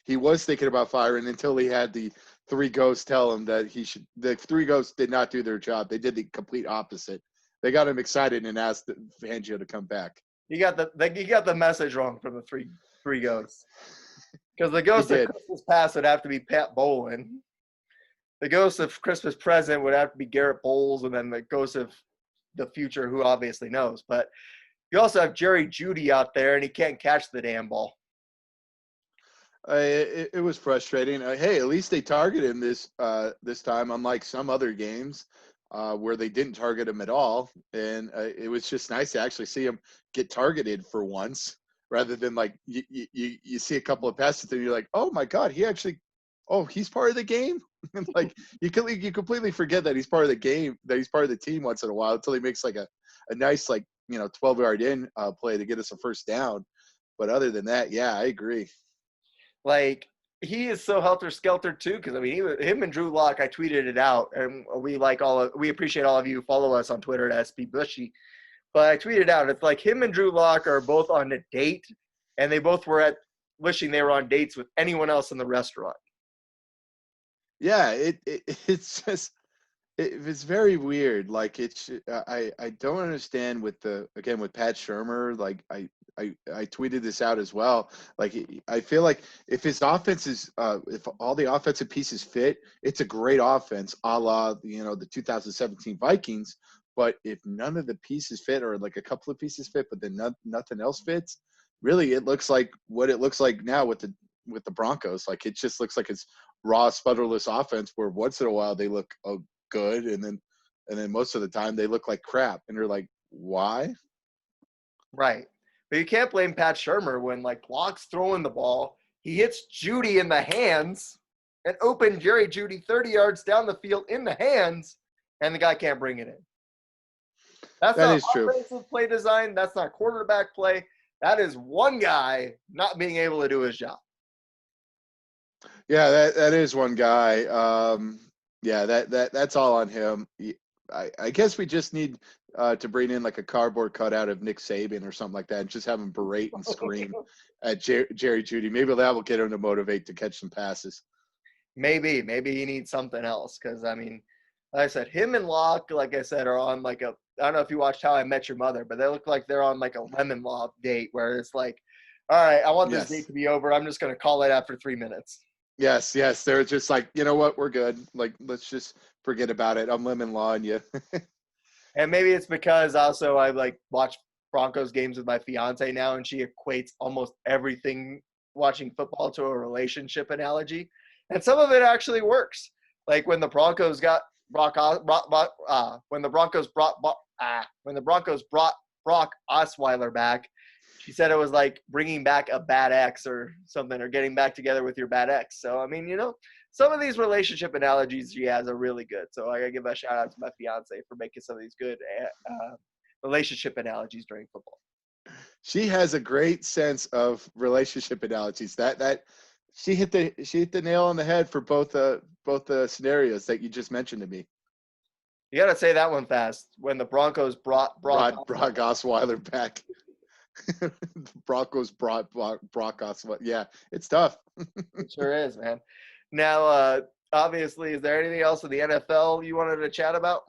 He was thinking about firing until he had the 3 ghosts tell him that he should. The 3 ghosts did not do their job. They did the complete opposite. They got him excited and asked Fangio to come back. you got the message wrong from the three ghosts. Because the ghost of Christmas past would have to be Pat Bowlen. The ghost of Christmas present would have to be Garrett Bowles, and then the ghost of the future, who obviously knows. But you also have Jerry Jeudy out there, and he can't catch the damn ball. It was frustrating. Hey, at least they targeted him this time, unlike some other games where they didn't target him at all. And it was just nice to actually see him get targeted for once, rather than like you see a couple of passes and you're like, oh my God, he's part of the game. And like you completely forget that he's part of the game, that he's part of the team once in a while, until he makes like a nice 12-yard in play to get us a first down. But other than that, yeah, I agree. Like, he is so helter-skelter too, because I mean, him and Drew Lock, I tweeted it out, and we appreciate all of you who follow us on Twitter at SP Bushy. But I tweeted out, it's like him and Drew Lock are both on a date, and they both were wishing they were on dates with anyone else in the restaurant. Yeah, it's just it's very weird. Like I don't understand with Pat Shurmur. Like I tweeted this out as well. Like I feel like if his offense is if all the offensive pieces fit, it's a great offense, a la the 2017 Vikings. But if none of the pieces fit, or like a couple of pieces fit, but then nothing else fits, really it looks like what it looks like now with the Broncos. Like it just looks like it's raw, sputterless offense where once in a while they look good, and then most of the time they look like crap, and they're like, why? Right. But you can't blame Pat Shurmur when Lock's throwing the ball. He hits Jeudy in the hands, and open Jerry Jeudy 30 yards down the field in the hands, and the guy can't bring it in. That is true. Offensive play design. That's not quarterback play. That is one guy not being able to do his job. Yeah, that is one guy. Yeah, that's all on him. I guess we just need to bring in like a cardboard cutout of Nick Saban or something like that, and just have him berate and scream at Jerry Jeudy. Maybe that will get him to motivate to catch some passes. Maybe he needs something else, because I mean, like I said, him and Locke, like I said, are on like I don't know if you watched How I Met Your Mother, but they look like they're on like a lemon law date where it's like, all right, I want this date to be over. I'm just going to call it after 3 minutes. Yes. They're just like, you know what? We're good. Like, let's just forget about it. I'm lemon lawing you. And maybe it's because also I watch Broncos games with my fiance now, and she equates almost everything watching football to a relationship analogy. And some of it actually works. Like when the Broncos brought Brock Osweiler back, she said it was like bringing back a bad ex or something, or getting back together with your bad ex. So, I mean, some of these relationship analogies she has are really good. So I got to give a shout out to my fiance for making some of these good relationship analogies during football. She has a great sense of relationship analogies. That she hit the nail on the head for both the scenarios that you just mentioned to me. You got to say that one fast. When the Broncos brought Brock Osweiler back. The Broncos brought Brock Osweiler. Yeah, it's tough. It sure is, man. Now, obviously, is there anything else in the NFL you wanted to chat about?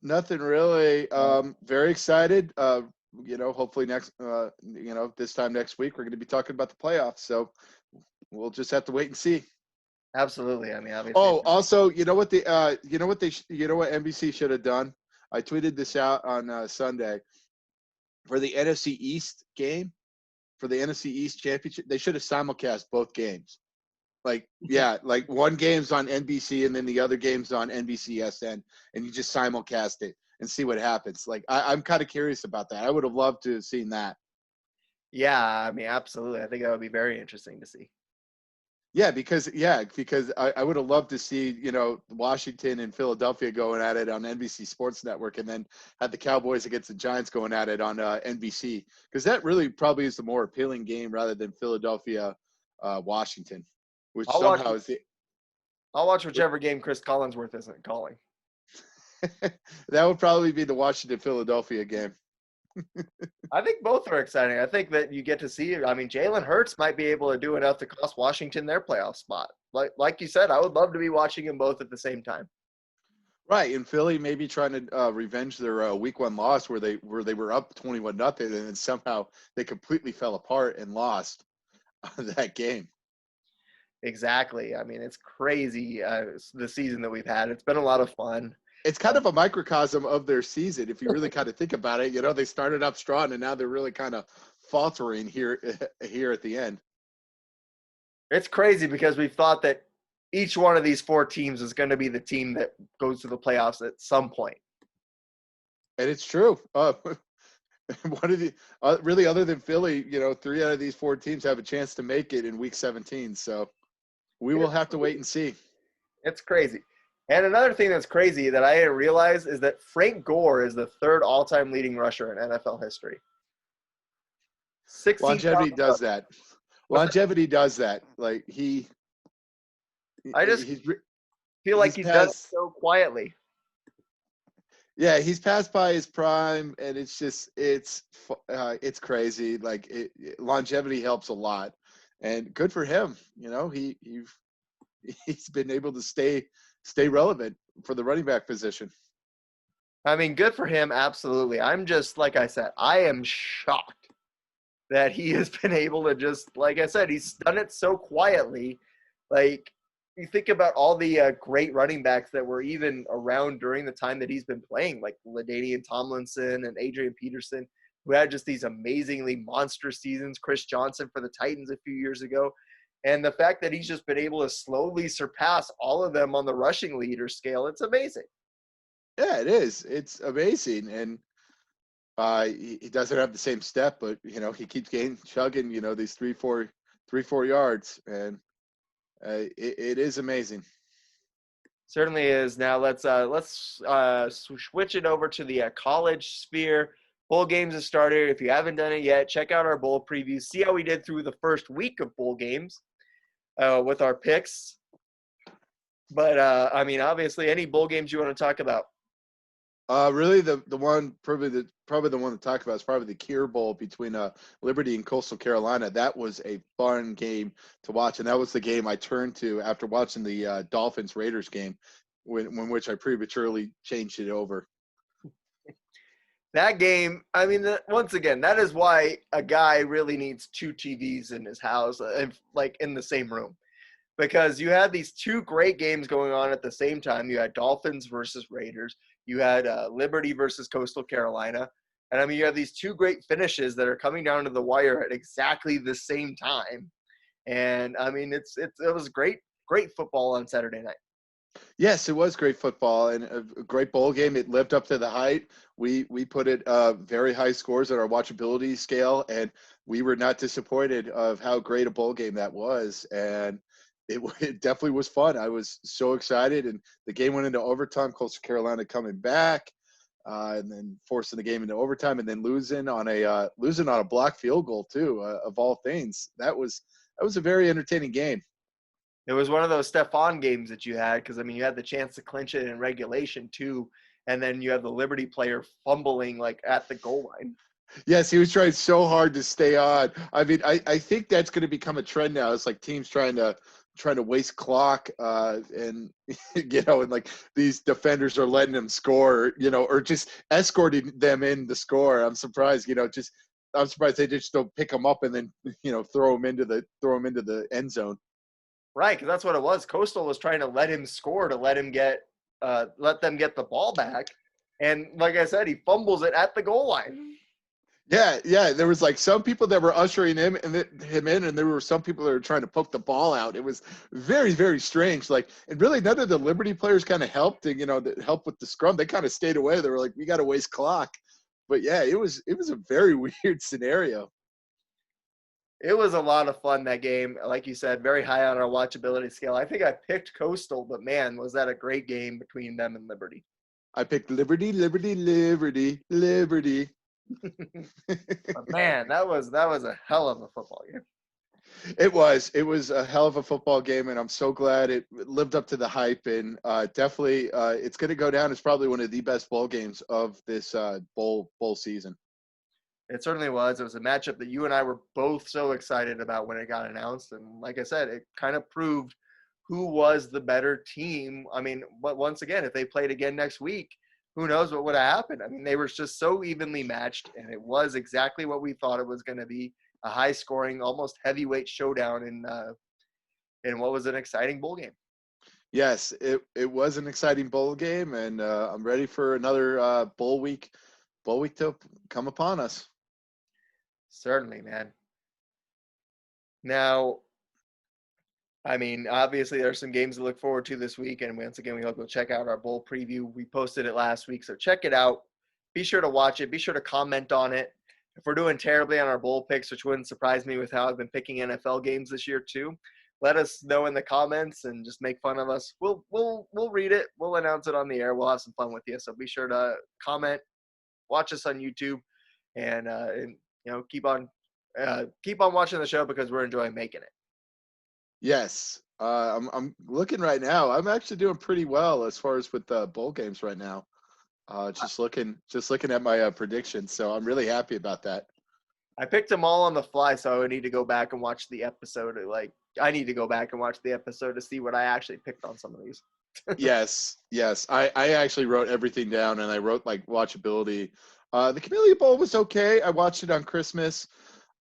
Nothing really. Very excited. Hopefully this time next week we're going to be talking about the playoffs. So we'll just have to wait and see. Absolutely. I mean, obviously. Oh, also, you know what NBC should have done? I tweeted this out on Sunday. For the NFC East game, for the NFC East championship, they should have simulcast both games. Like one game's on NBC and then the other game's on NBCSN, and you just simulcast it and see what happens. Like I'm kind of curious about that. I would have loved to have seen that. Yeah, I mean, absolutely. I think that would be very interesting to see. Because I would have loved to see, Washington and Philadelphia going at it on NBC Sports Network, and then had the Cowboys against the Giants going at it on NBC, because that really probably is the more appealing game rather than Philadelphia, Washington, which I'll watch. somehow is the I'll watch whichever game Chris Collinsworth isn't calling. that would probably be the Washington Philadelphia game. I think both are exciting. I think that you get to see. I mean, Jalen Hurts might be able to do enough to cost Washington their playoff spot. Like you said, I would love to be watching them both at the same time. Right, and Philly maybe trying to revenge their week one loss where they were up 21-0, and then somehow they completely fell apart and lost that game. Exactly. I mean, it's crazy the season that we've had. It's been a lot of fun. It's kind of a microcosm of their season, if you really kind of think about it. They started up strong, and now they're really kind of faltering here at the end. It's crazy because we've thought that each one of these four teams is going to be the team that goes to the playoffs at some point. And it's true. One of the really, other than Philly, 3 out of these 4 teams have a chance to make it in Week 17. So we will have to wait and see. It's crazy. And another thing that's crazy that I didn't realize is that Frank Gore is the 3rd all-time leading rusher in NFL history. Longevity does that. Longevity does that. Like I just feel like he's done it so quietly. Yeah, he's passed by his prime, and it's crazy. Like longevity helps a lot, and good for him. He's been able to stay relevant for the running back position. I mean, good for him, absolutely. I'm just, like I said, I am shocked that he has been able to just, like I said, he's done it so quietly. Like, you think about all the great running backs that were even around during the time that he's been playing, like LaDainian Tomlinson and Adrian Peterson, who had just these amazingly monstrous seasons, Chris Johnson for the Titans a few years ago. And the fact that he's just been able to slowly surpass all of them on the rushing leader scale, it's amazing. Yeah, it is. It's amazing. And he doesn't have the same step, but, he keeps chugging, these 3-4 yards. And it is amazing. Certainly is. Now let's switch it over to the college sphere. Bowl games have started. If you haven't done it yet, check out our bowl previews. See how we did through the first week of bowl games with our picks. But I mean, obviously, any bowl games you want to talk about? Really, the one probably the one to talk about is probably the Kier Bowl between Liberty and Coastal Carolina. That was a fun game to watch, and that was the game I turned to after watching the Dolphins Raiders game, which I prematurely changed it over. That game, I mean, once again, that is why a guy really needs 2 TVs in his house, like in the same room. Because you had these 2 great games going on at the same time. You had Dolphins versus Raiders. You had Liberty versus Coastal Carolina. And, I mean, you have these 2 great finishes that are coming down to the wire at exactly the same time. And, I mean, it was great football on Saturday night. Yes, it was great football and a great bowl game. It lived up to the hype. We put it very high scores on our watchability scale, and we were not disappointed of how great a bowl game that was. And it definitely was fun. I was so excited, and the game went into overtime. Coastal Carolina coming back, and then forcing the game into overtime, and then losing on a blocked field goal too. Of all things, that was a very entertaining game. It was one of those Stephon games that you had because, I mean, you had the chance to clinch it in regulation too, and then you have the Liberty player fumbling like at the goal line. Yes, he was trying so hard to stay on. I mean, I think that's going to become a trend now. It's like teams trying to waste clock, and and like these defenders are letting them score, or just escorting them in the score. I'm surprised, I'm surprised they just don't pick them up and then throw them into the end zone. Right, because that's what it was. Coastal was trying to let him score to let them get the ball back, and like I said, he fumbles it at the goal line. Yeah. There was like some people that were ushering him in, and there were some people that were trying to poke the ball out. It was very, very strange. Like, and really, none of the Liberty players kind of helped. That helped with the scrum. They kind of stayed away. They were like, "We got to waste clock." But yeah, it was a very weird scenario. It was a lot of fun, that game. Like you said, very high on our watchability scale. I think I picked Coastal, but man, was that a great game between them and Liberty. I picked Liberty, Liberty, Liberty, Liberty. But man, that was a hell of a football game. It was a hell of a football game, and I'm so glad it lived up to the hype. And definitely, it's going to go down as probably one of the best bowl games of this bowl season. It certainly was. It was a matchup that you and I were both so excited about when it got announced. And like I said, it kind of proved who was the better team. I mean, but once again, if they played again next week, who knows what would have happened? I mean, they were just so evenly matched, and it was exactly what we thought it was going to be, a high-scoring, almost heavyweight showdown in what was an exciting bowl game. Yes, it was an exciting bowl game, and I'm ready for another bowl week to come upon us. Certainly, man. Now, I mean, obviously, there's some games to look forward to this week, and once again, we hope you'll check out our bowl preview. We posted it last week, so check it out. Be sure to watch it. Be sure to comment on it. If we're doing terribly on our bowl picks, which wouldn't surprise me with how I've been picking NFL games this year too, let us know in the comments and just make fun of us. We'll read it. We'll announce it on the air. We'll have some fun with you. So be sure to comment, watch us on YouTube, and keep on watching the show because we're enjoying making it. Yes, I'm looking right now. I'm actually doing pretty well as far as with the bowl games right now. Just looking at my predictions, so I'm really happy about that. I picked them all on the fly, so I would need to go back and watch the episode. I need to go back and watch the episode to see what I actually picked on some of these. Yes. I actually wrote everything down, and I wrote like watchability. The Camellia Bowl was okay. I watched it on Christmas.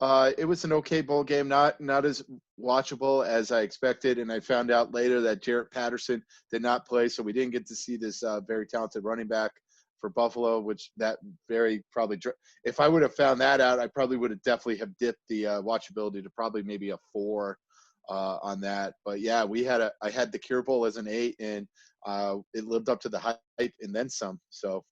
It was an okay bowl game, not as watchable as I expected, and I found out later that Jarrett Patterson did not play, so we didn't get to see this very talented running back for Buffalo, which that very probably – if I would have found that out, I probably would have definitely have dipped the watchability to probably maybe a 4 on that. But, yeah, I had the Cure Bowl as an 8, and it lived up to the hype and then some. So,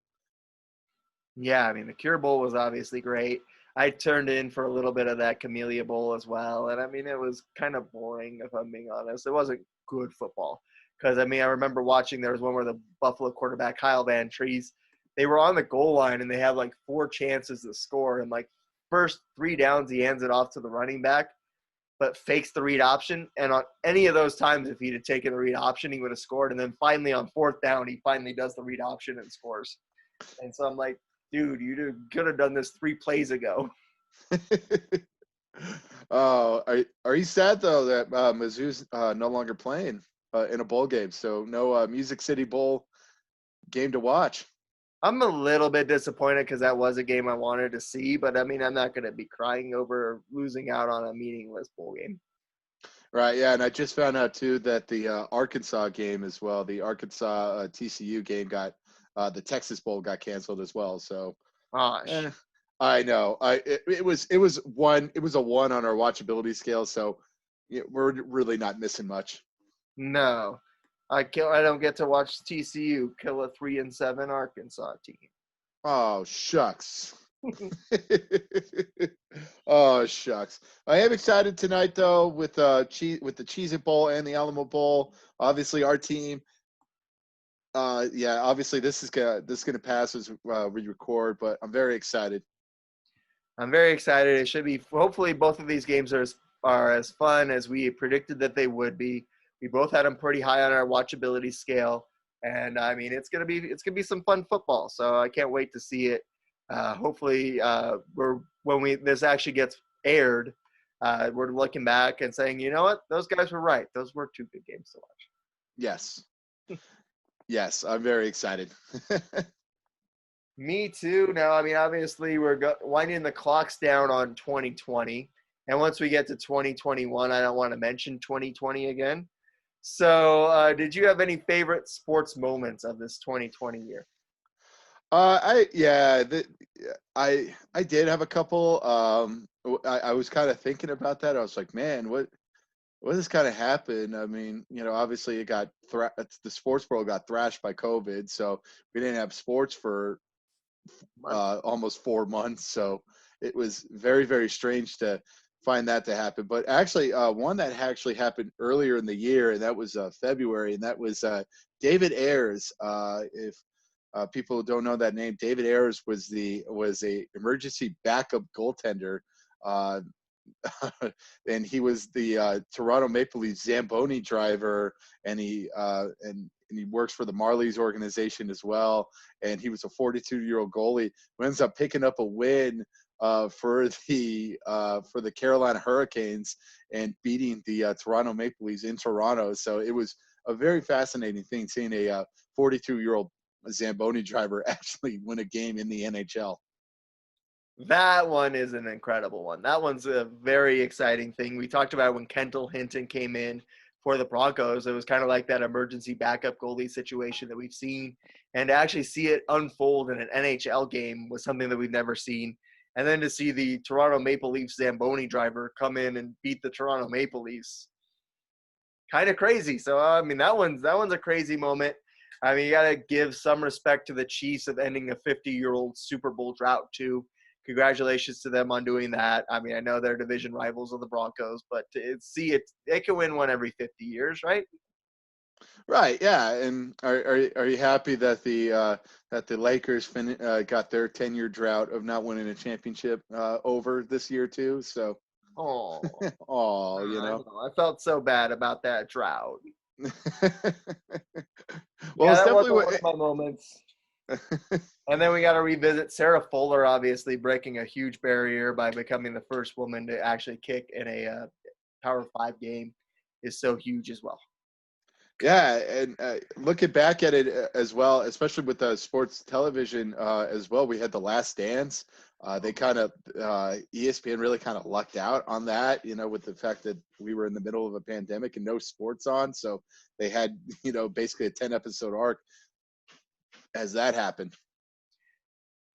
yeah, I mean, the Cure Bowl was obviously great. I turned in for a little bit of that Camellia Bowl as well, and, I mean, it was kind of boring, if I'm being honest. It wasn't good football because, I mean, I remember watching there was one where the Buffalo quarterback, Kyle Van Trees, they were on the goal line and they had like 4 chances to score. And like first 3 downs, he hands it off to the running back, but fakes the read option. And on any of those times, if he'd have taken the read option, he would have scored. And then finally on 4th down, he finally does the read option and scores. And so I'm like, dude, you could have done this 3 plays ago. Oh, are you sad though that Mizzou's no longer playing in a bowl game? So no Music City Bowl game to watch. I'm a little bit disappointed because that was a game I wanted to see, but I mean, I'm not going to be crying over losing out on a meaningless bowl game. Right, yeah, and I just found out too that the Arkansas game as well, the Arkansas TCU game the Texas Bowl got canceled as well. So, gosh, I know, it was a 1 on our watchability scale. So, we're really not missing much. No. I don't get to watch TCU kill a 3-7 Arkansas team. Oh shucks. Oh shucks. I am excited tonight though with the Cheez-It Bowl and the Alamo Bowl. Obviously our team. Obviously this is gonna pass as we record, but I'm very excited. I'm very excited. It should be. Hopefully both of these games are as fun as we predicted that they would be. We both had them pretty high on our watchability scale, and I mean it's gonna be some fun football. So I can't wait to see it. Hopefully, when this actually gets aired, we're looking back and saying, you know what, those guys were right. Those were 2 good games to watch. Yes, yes, I'm very excited. Me too. Now, I mean, obviously we're winding the clocks down on 2020, and once we get to 2021, I don't want to mention 2020 again. So, did you have any favorite sports moments of this 2020 year? I did have a couple. I was kind of thinking about that. I was like, man, what has kind of happened? I mean, obviously it got the sports world got thrashed by COVID, so we didn't have sports for almost 4 months. So it was very, very strange to find that to happen. But actually, one that actually happened earlier in the year, and that was February, and that was David Ayers. If people don't know that name, David Ayers was a emergency backup goaltender. Uh, and he was the Toronto Maple Leafs Zamboni driver, and he works for the Marlies organization as well. And he was a 42-year-old goalie who ends up picking up a win for the Carolina Hurricanes and beating the Toronto Maple Leafs in Toronto. So it was a very fascinating thing seeing a 42-year-old Zamboni driver actually win a game in the NHL. That one is an incredible one. That one's a very exciting thing. We talked about when Kendall Hinton came in for the Broncos. It was kind of like that emergency backup goalie situation that we've seen. And to actually see it unfold in an NHL game was something that we've never seen. And then to see the Toronto Maple Leafs Zamboni driver come in and beat the Toronto Maple Leafs, kind of crazy. So, I mean, that one's a crazy moment. I mean, you got to give some respect to the Chiefs of ending a 50-year-old Super Bowl drought, too. Congratulations to them on doing that. I mean, I know they're division rivals of the Broncos, but to see it, they can win one every 50 years, right? Right. Yeah. And are you happy that the Lakers got their 10-year drought of not winning a championship over this year too? So, Oh, oh, I felt so bad about that drought. well, Yeah, it's that definitely wasn't one of my moments. And then we got to revisit Sarah Fuller, obviously breaking a huge barrier by becoming the first woman to actually kick in a Power 5 game is so huge as well. Yeah, and looking back at it as well, especially with the sports television as well, we had The Last Dance. They kind of ESPN really kind of lucked out on that, with the fact that we were in the middle of a pandemic and no sports on, so they had basically a 10-episode arc as that happened.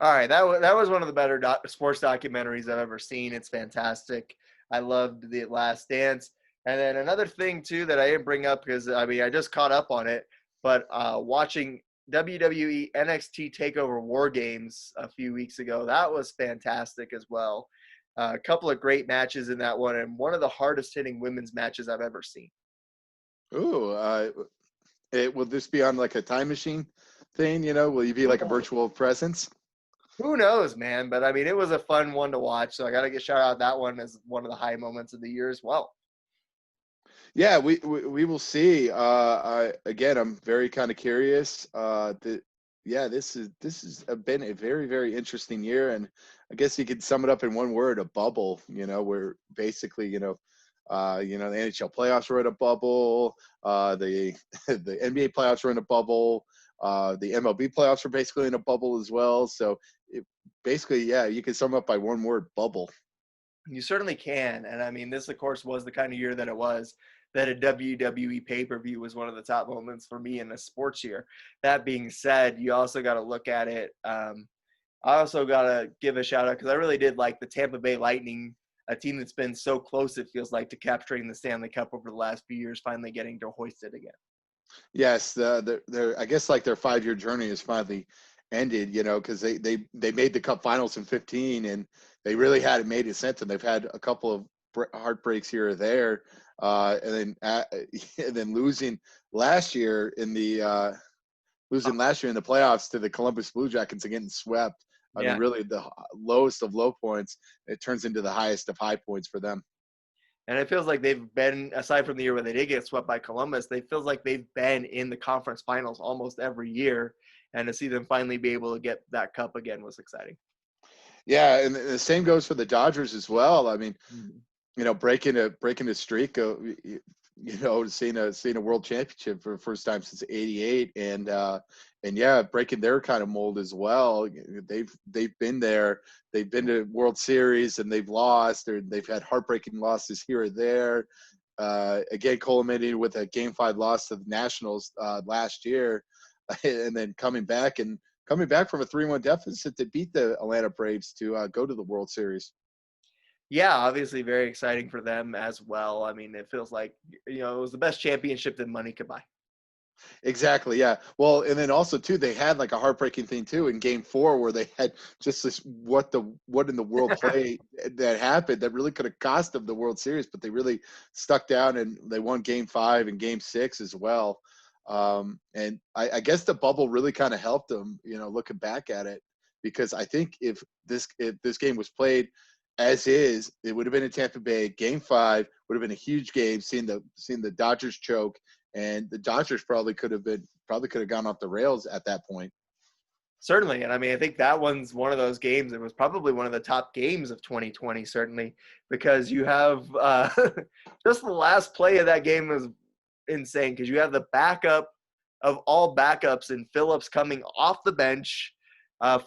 All right, that was one of the better sports documentaries I've ever seen. It's fantastic. I loved The Last Dance. And then another thing, too, that I didn't bring up because, I mean, I just caught up on it, but watching WWE NXT TakeOver War Games a few weeks ago, that was fantastic as well. A couple of great matches in that one, and one of the hardest-hitting women's matches I've ever seen. Ooh, will this be on like a time machine thing? Will you be like a virtual presence? Who knows, man? But, I mean, it was a fun one to watch, so I got to shout out that one as one of the high moments of the year as well. Yeah, we will see. Again, I'm very kind of curious. This has been a very, very interesting year, and I guess you could sum it up in one word: a bubble. Where basically, the NHL playoffs were in a bubble. The the NBA playoffs were in a bubble. The MLB playoffs were basically in a bubble as well. So basically, yeah, you could sum up by one word: bubble. You certainly can. And I mean, this, of course, was the kind of year that it was, that a WWE pay-per-view was one of the top moments for me in a sports year. That being said, you also got to look at it. I also got to give a shout out because I really did like the Tampa Bay Lightning, a team that's been so close, it feels like, to capturing the Stanley Cup over the last few years, finally getting to hoist it again. Yes, I guess like their 5-year journey is finally ended, because they made the Cup Finals in 2015, and they really hadn't made it since. And they've had a couple of heartbreaks here or there, and then losing last year in the playoffs to the Columbus Blue Jackets and getting swept. I mean, really the lowest of low points. It turns into the highest of high points for them. And it feels like they've been, aside from the year where they did get swept by Columbus, it feels like they've been in the conference finals almost every year. And to see them finally be able to get that cup again was exciting. Yeah, and the same goes for the Dodgers as well. I mean, breaking a streak of, seeing a world championship for the first time since '88, and yeah, breaking their kind of mold as well. They've been there. They've been to World Series and they've lost, or they've had heartbreaking losses here or there. Again, culminating with a Game 5 loss to the Nationals last year, and then coming back from a 3-1 deficit to beat the Atlanta Braves to go to the World Series. Yeah, obviously very exciting for them as well. I mean, it feels like, it was the best championship that money could buy. Exactly. Yeah. Well, and then also too, they had like a heartbreaking thing too in Game 4 where they had just this what in the world play that happened that really could have cost them the World Series, but they really stuck down and they won Game 5 and Game 6 as well. And I guess the bubble really kind of helped them, looking back at it, because I think if this game was played as is, it would have been in Tampa Bay. Game 5 would have been a huge game. Seeing the Dodgers choke, and the Dodgers probably could have gone off the rails at that point. Certainly. And I mean, I think that one's one of those games. It was probably one of the top games of 2020, certainly, because you have just the last play of that game was insane, because you have the backup of all backups in Phillips coming off the bench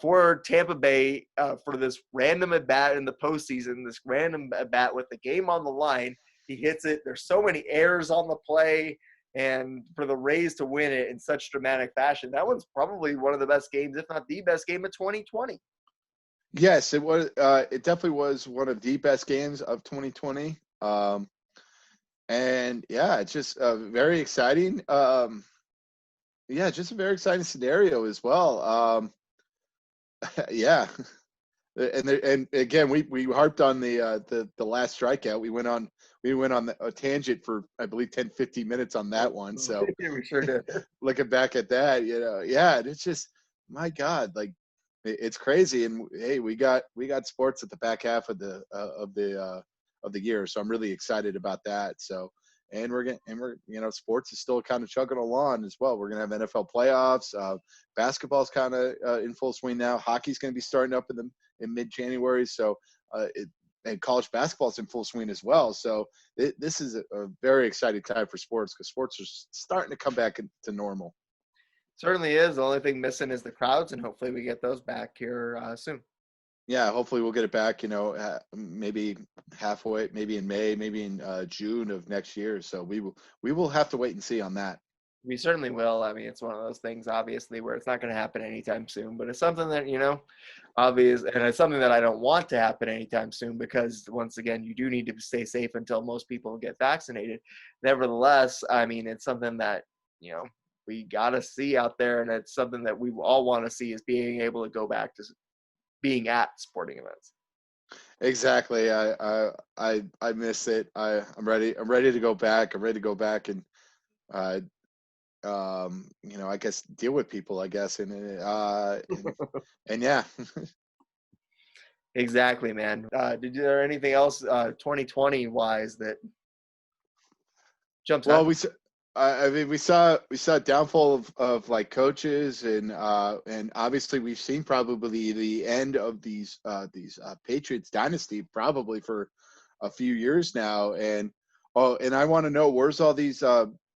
for Tampa Bay for this random at bat in the postseason, this random at bat with the game on the line. He hits it. There's so many errors on the play. And for the Rays to win it in such dramatic fashion, that one's probably one of the best games, if not the best game of 2020. Yes, it was. It definitely was one of the best games of 2020. And yeah, it's just very exciting. Yeah, just a very exciting scenario as well. Yeah, and again, we harped on the last strikeout. We went on a tangent for, I believe, 10, 15 minutes on that one. So We sure did. looking back at that, yeah, and it's just, my God, like it's crazy. And hey, we got sports at the back half of the year, so I'm really excited about that. So. And we're sports is still kind of chugging along as well. We're gonna have NFL playoffs. Basketball's kind of in full swing now. Hockey's gonna be starting up in mid-January. So, and college basketball's in full swing as well. So this is a very exciting time for sports, because sports are starting to come back to normal. Certainly is. The only thing missing is the crowds, and hopefully we get those back here soon. Yeah, hopefully we'll get it back, maybe halfway, maybe in May, maybe in June of next year. So we will have to wait and see on that. We certainly will. I mean, it's one of those things, obviously, where it's not going to happen anytime soon, but it's something that, obvious, and it's something that I don't want to happen anytime soon, because once again, you do need to stay safe until most people get vaccinated. Nevertheless, I mean, it's something that, we got to see out there, and it's something that we all want to see, is being able to go back to being at sporting events. Exactly. I miss it. I'm ready to go back. I'm ready to go back and I guess deal with people, I guess, and yeah. Exactly, man. Did there anything else 2020 wise that jumps out? Well, I mean, we saw a downfall of like coaches, and obviously we've seen probably the end of these Patriots dynasty probably for a few years now. And I want to know, where's all these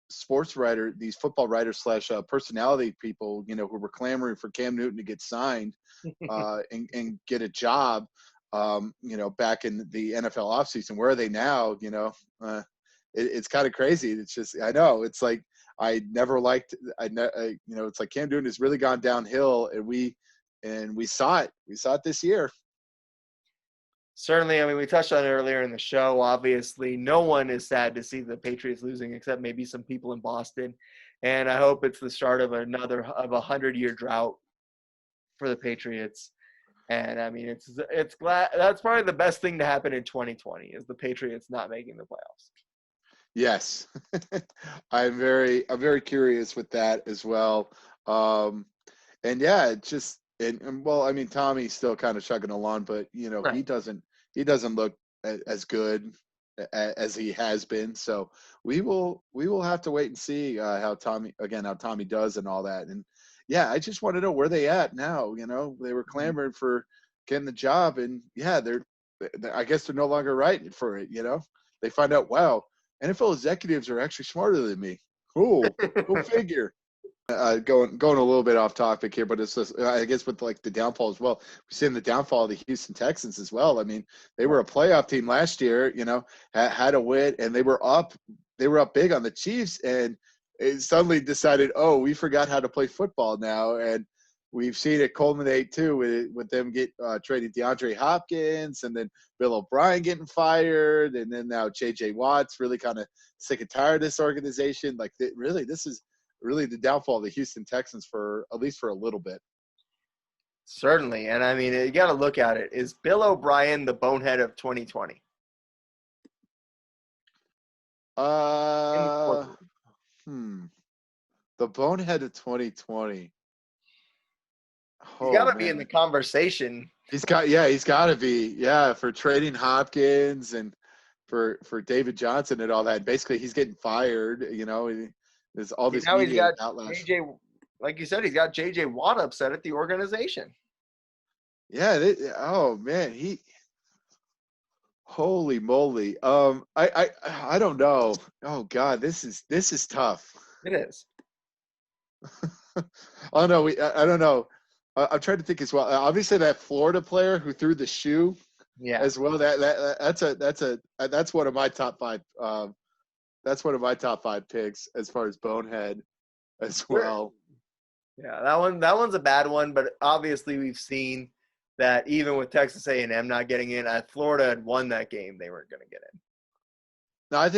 these football writers / personality people, who were clamoring for Cam Newton to get signed and get a job, back in the NFL offseason. Where are they now? It's kind of crazy. It's just, I know, it's like, I never liked, it's like Cam Newton has really gone downhill, and we saw it this year. Certainly. I mean, we touched on it earlier in the show. Obviously, no one is sad to see the Patriots losing, except maybe some people in Boston. And I hope it's the start of a 100-year drought for the Patriots. And I mean, it's glad, that's probably the best thing to happen in 2020, is the Patriots not making the playoffs. Yes. I'm very curious with that as well. And yeah, it just, and well, I mean, Tommy's still kind of chugging along, but Right. he doesn't look as good as he has been. So we will have to wait and see how Tommy does and all that. And yeah, I just want to know where they at now. They were clamoring for getting the job, and yeah, I guess they're no longer writing for it. They find out, wow, NFL executives are actually smarter than me. Cool. Go figure. Going a little bit off topic here, but it's just, I guess, with like the downfall as well. We've seen the downfall of the Houston Texans as well. I mean, they were a playoff team last year, had a win, and they were up big on the Chiefs, and it suddenly decided, oh, we forgot how to play football now. And we've seen it culminate too with them trading DeAndre Hopkins, and then Bill O'Brien getting fired, and then now J.J. Watt's really kind of sick and tired of this organization. Like, really, this is really the downfall of the Houston Texans for at least for a little bit. Certainly. And I mean, you got to look at it. Is Bill O'Brien the bonehead of 2020? The bonehead of 2020. He's got to be in the conversation. He's got to be. Yeah, for trading Hopkins and for David Johnson and all that. Basically, he's getting fired. There's all this Now he's media got outlash. JJ, like you said, he's got JJ Watt upset at the organization. Yeah. Oh man, holy moly. I don't know. Oh God, this is tough. It is. Oh no, I don't know. I'm trying to think as well. Obviously, that Florida player who threw the shoe, as well. That's one of my top five. That's one of my top five picks as far as bonehead, as well. Yeah, that one's a bad one. But obviously, we've seen that even with Texas A&M not getting in, if Florida had won that game, they weren't going to get in. No, I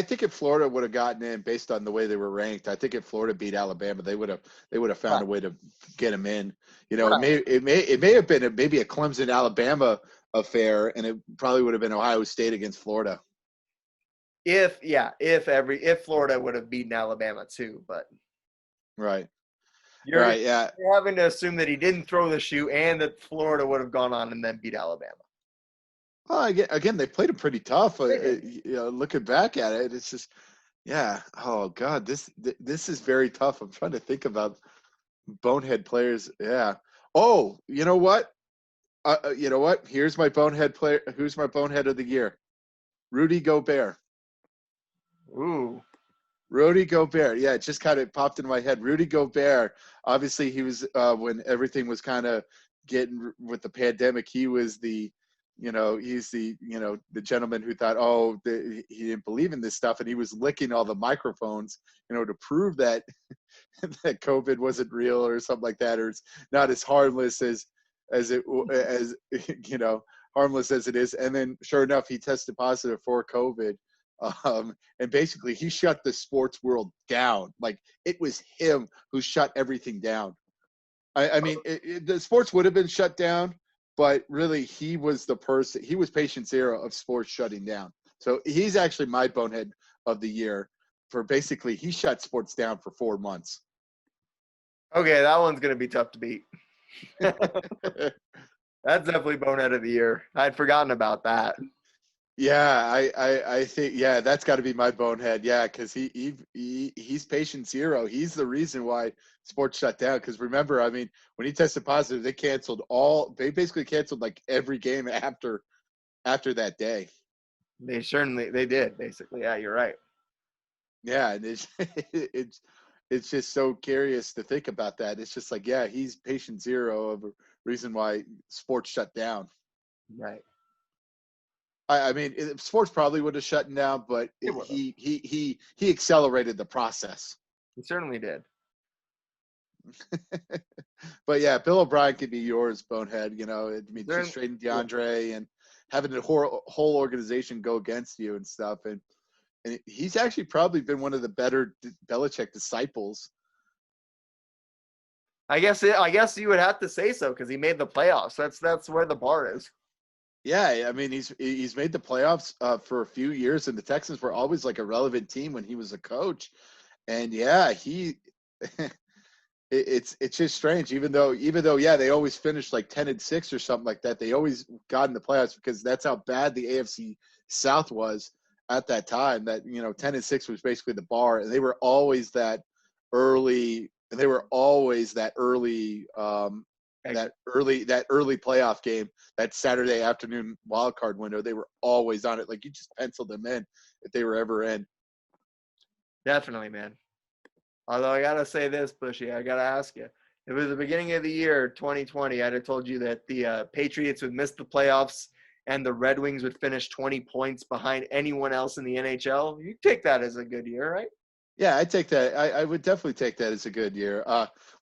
think if Florida would have gotten in based on the way they were ranked, I think if Florida beat Alabama, they would have found a way to get them in. It may have been maybe a Clemson Alabama affair, and it probably would have been Ohio State against Florida. If Florida would have beaten Alabama too, but right. You're having to assume that he didn't throw the shoe and that Florida would have gone on and then beat Alabama. Well, again, they played him pretty tough. Looking back at it, it's just, yeah. Oh God, this is very tough. I'm trying to think about bonehead players. Yeah. Oh, you know what? Here's my bonehead player. Who's my bonehead of the year? Rudy Gobert. Ooh. Rudy Gobert. Yeah, it just kind of popped into my head. Rudy Gobert. Obviously, he was when everything was kind of getting with the pandemic. He was the gentleman who thought, he didn't believe in this stuff, and he was licking all the microphones, to prove that that COVID wasn't real or something like that, or it's not as harmless as harmless as it is. And then, sure enough, he tested positive for COVID. And basically he shut the sports world down. Like, it was him who shut everything down. I mean, the sports would have been shut down, but really he was the person, he was patient zero of sports shutting down. So he's actually my bonehead of the year for basically, he shut sports down for 4 months. Okay. That one's going to be tough to beat. That's definitely bonehead of the year. I'd forgotten about that. Yeah, I think, that's got to be my bonehead. Yeah, because he's patient zero. He's the reason why sports shut down. Because remember, I mean, when he tested positive, they basically canceled like every game after that day. They did basically. Yeah, you're right. Yeah, and it's just so curious to think about that. It's just like, yeah, he's patient zero of a reason why sports shut down. Right. I mean, sports probably would have shut down, but he accelerated the process. He certainly did. But yeah, Bill O'Brien could be yours, bonehead. Just trading DeAndre and having the whole organization go against you and stuff, and he's actually probably been one of the better Belichick disciples. I guess you would have to say so because he made the playoffs. That's where the bar is. Yeah, I mean, he's made the playoffs for a few years, and the Texans were always like a relevant team when he was a coach. And yeah, it's just strange. Even though they always finished like 10-6 or something like that. They always got in the playoffs because that's how bad the AFC South was at that time. That 10-6 was basically the bar, and they were always that early. That early playoff game, that Saturday afternoon wild card window, they were always on it. Like, you just penciled them in if they were ever in. Definitely, man. Although I gotta say this, Bushy, I gotta ask you. If it was the beginning of the year, 2020, I'd have told you that the Patriots would miss the playoffs and the Red Wings would finish 20 points behind anyone else in the NHL. You take that as a good year, right? Yeah, I take that. I would definitely take that as a good year.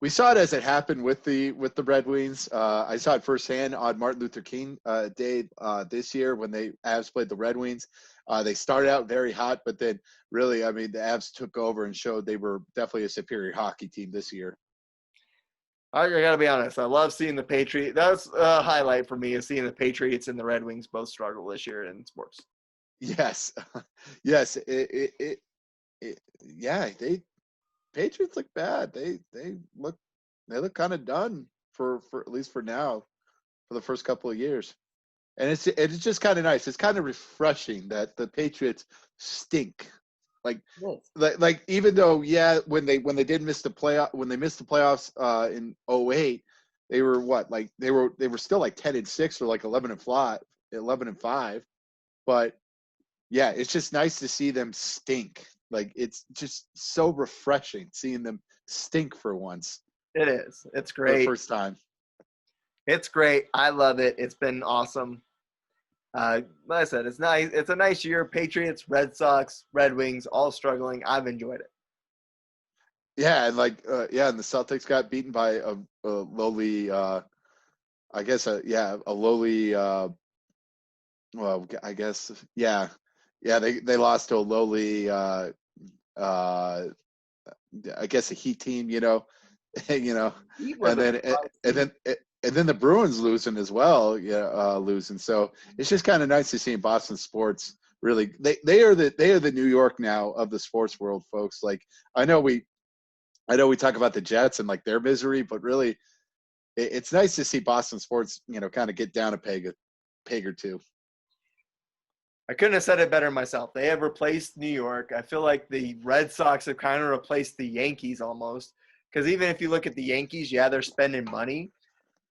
We saw it as it happened with the Red Wings. I saw it firsthand on Martin Luther King Day this year when the Avs played the Red Wings. They started out very hot, but then really, I mean, the Avs took over and showed they were definitely a superior hockey team this year. I got to be honest. I love seeing the Patriots. That's a highlight for me is seeing the Patriots and the Red Wings both struggle this year in sports. Yes. Yes. Yeah, Patriots look bad. They look kind of done for at least for now, for the first couple of years. And it's just kind of nice. It's kind of refreshing that the Patriots stink. Like, like even though when they did miss the playoff when they missed the playoffs in 08, they were what, like they were still like 10-6 or like 11-5. But yeah, it's just nice to see them stink. Like, it's just so refreshing seeing them stink for once. It is. It's For the great. first time. It's great. I love it. It's been awesome. Like I said, it's nice. It's a nice year. Patriots, Red Sox, Red Wings, all struggling. I've enjoyed it. Yeah, and and the Celtics got beaten by a lowly, a lowly. Well, I guess, they lost to a lowly. I guess a Heat team, and then the Bruins losing as well, losing. So it's just kind of nice to see in Boston sports. Really, they are the New York now of the sports world, folks. Like, I know we talk about the Jets and like their misery, but really, it's nice to see Boston sports, kind of get down a peg or two. I couldn't have said it better myself. They have replaced New York. I feel like the Red Sox have kind of replaced the Yankees almost. Because even if you look at the Yankees, they're spending money.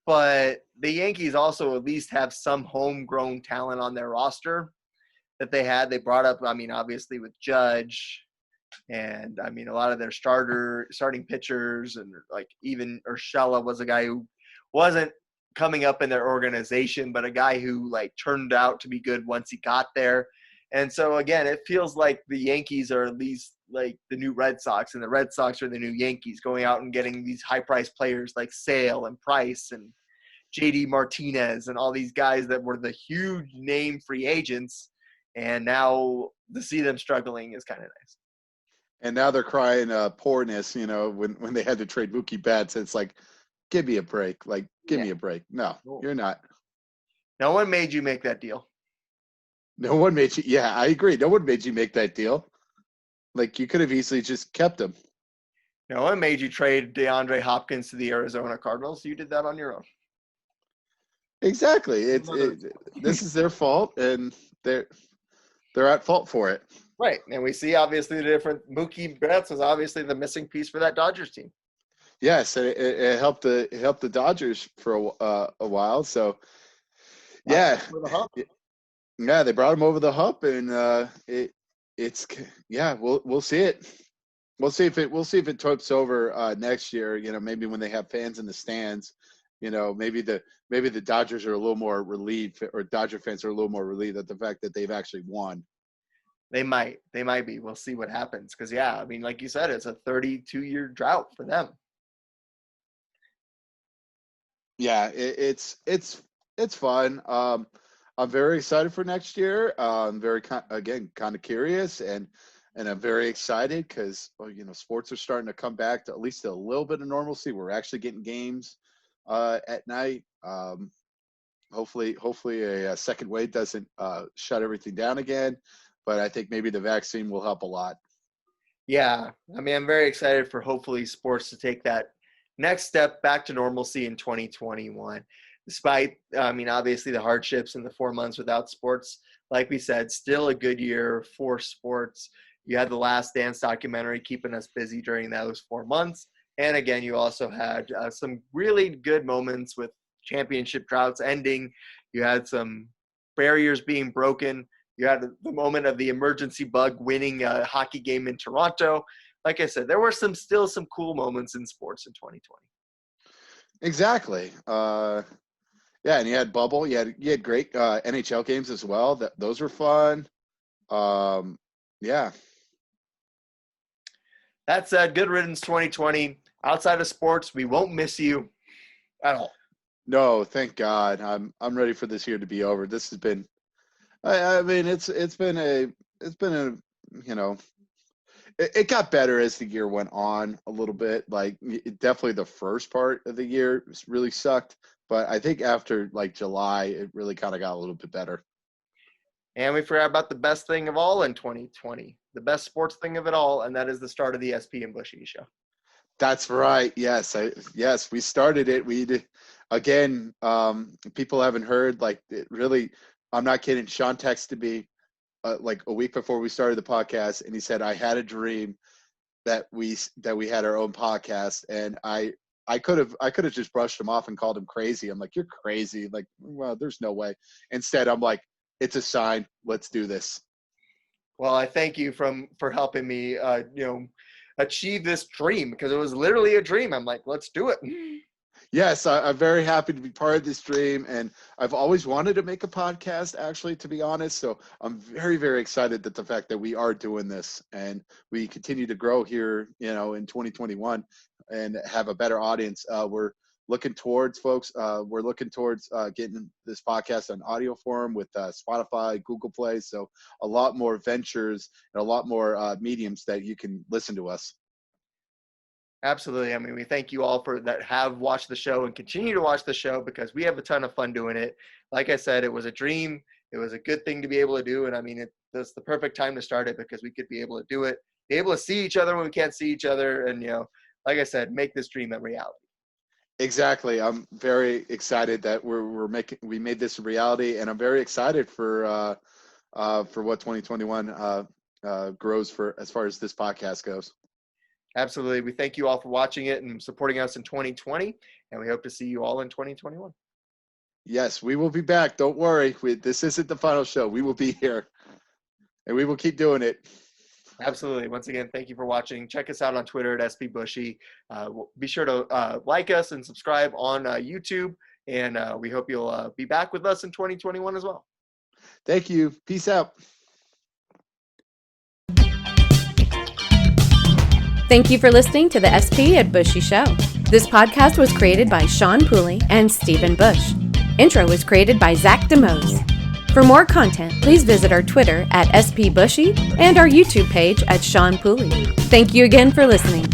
But the Yankees also at least have some homegrown talent on their roster that they had. They brought up, obviously with Judge and, a lot of their starting pitchers, and like even Urshela was a guy who wasn't coming up in their organization, but a guy who like turned out to be good once he got there. And so again, it feels like the Yankees are at least like the new Red Sox, and the Red Sox are the new Yankees, going out and getting these high-priced players like Sale and Price and JD Martinez and all these guys that were the huge name free agents. And now to see them struggling is kind of nice. And now they're crying poorness, when they had to trade Mookie Betts. It's like, give me a break. Like, give me a break. No, you're not. No one made you make that deal. No one made you. Yeah, I agree. No one made you make that deal. Like, you could have easily just kept him. No one made you trade DeAndre Hopkins to the Arizona Cardinals. You did that on your own. Exactly. This is their fault, and they're at fault for it. Right. And we see obviously the different. Mookie Betts was obviously the missing piece for that Dodgers team. Yes, it helped the Dodgers for a while. So, yeah, they brought him over the hump, and we'll see it. We'll see if it tips over next year. Maybe when they have fans in the stands, maybe the Dodgers are a little more relieved, or Dodger fans are a little more relieved at the fact that they've actually won. They might be. We'll see what happens. Because like you said, it's a 32-year drought for them. Yeah, it's fun. I'm very excited for next year. I'm very kind of curious, and I'm very excited because sports are starting to come back to at least a little bit of normalcy. We're actually getting games at night. Hopefully a second wave doesn't shut everything down again, but I think maybe the vaccine will help a lot. Yeah, I'm very excited for hopefully sports to take that next step back to normalcy in 2021. Despite, obviously the hardships in the 4 months without sports, like we said, still a good year for sports. You had the Last Dance documentary keeping us busy during those 4 months. And again, you also had some really good moments with championship droughts ending. You had some barriers being broken. You had the moment of the emergency bug winning a hockey game in Toronto. Like I said, there were still some cool moments in sports in 2020. Exactly. Yeah, and you had bubble. You had great NHL games as well. Those were fun. Yeah. That said, good riddance 2020. Outside of sports, we won't miss you at all. No, thank God. I'm ready for this year to be over. This has been I mean, it's been a you know, it got better as the year went on a little bit. Like definitely the first part of the year really sucked, but I think after like July, it really kind of got a little bit better. And we forgot about the best thing of all in 2020, the best sports thing of it all, and that is the start of the SP and Bushy show. That's right. Yes, yes, we started it. We did, again. People haven't heard. Like it really, I'm not kidding. Sean texted me like a week before we started the podcast, and he said, "I had a dream that we had our own podcast," and I could have just brushed him off and called him crazy. I'm like, "You're crazy." Like, well, there's no way. Instead, I'm like, "It's a sign. Let's do this." Well, I thank you for helping me, achieve this dream, because it was literally a dream. I'm like, let's do it. Yes, I'm very happy to be part of this dream, and I've always wanted to make a podcast, actually, to be honest. So I'm very, very excited that the fact that we are doing this and we continue to grow here, in 2021 and have a better audience. We're looking towards, folks. We're looking towards getting this podcast on audio form with Spotify, Google Play. So a lot more ventures and a lot more mediums that you can listen to us. Absolutely. I mean, we thank you all for that have watched the show and continue to watch the show, because we have a ton of fun doing it. Like I said, it was a dream. It was a good thing to be able to do. And I mean, that's the perfect time to start it, because we could be able to do it, be able to see each other when we can't see each other. And, like I said, make this dream a reality. Exactly. I'm very excited that we made this a reality, and I'm very excited for what 2021 grows for as far as this podcast goes. Absolutely. We thank you all for watching it and supporting us in 2020, and we hope to see you all in 2021. Yes, we will be back. Don't worry. This isn't the final show. We will be here, and we will keep doing it. Absolutely. Once again, thank you for watching. Check us out on Twitter at SP Bushy. Be sure to like us and subscribe on YouTube, and we hope you'll be back with us in 2021 as well. Thank you. Peace out. Thank you for listening to the SP and Bushy Show. This podcast was created by Sean Pooley and Stephen Bush. Intro was created by Zach DeMose. For more content, please visit our Twitter at SP Bushy and our YouTube page at Sean Pooley. Thank you again for listening.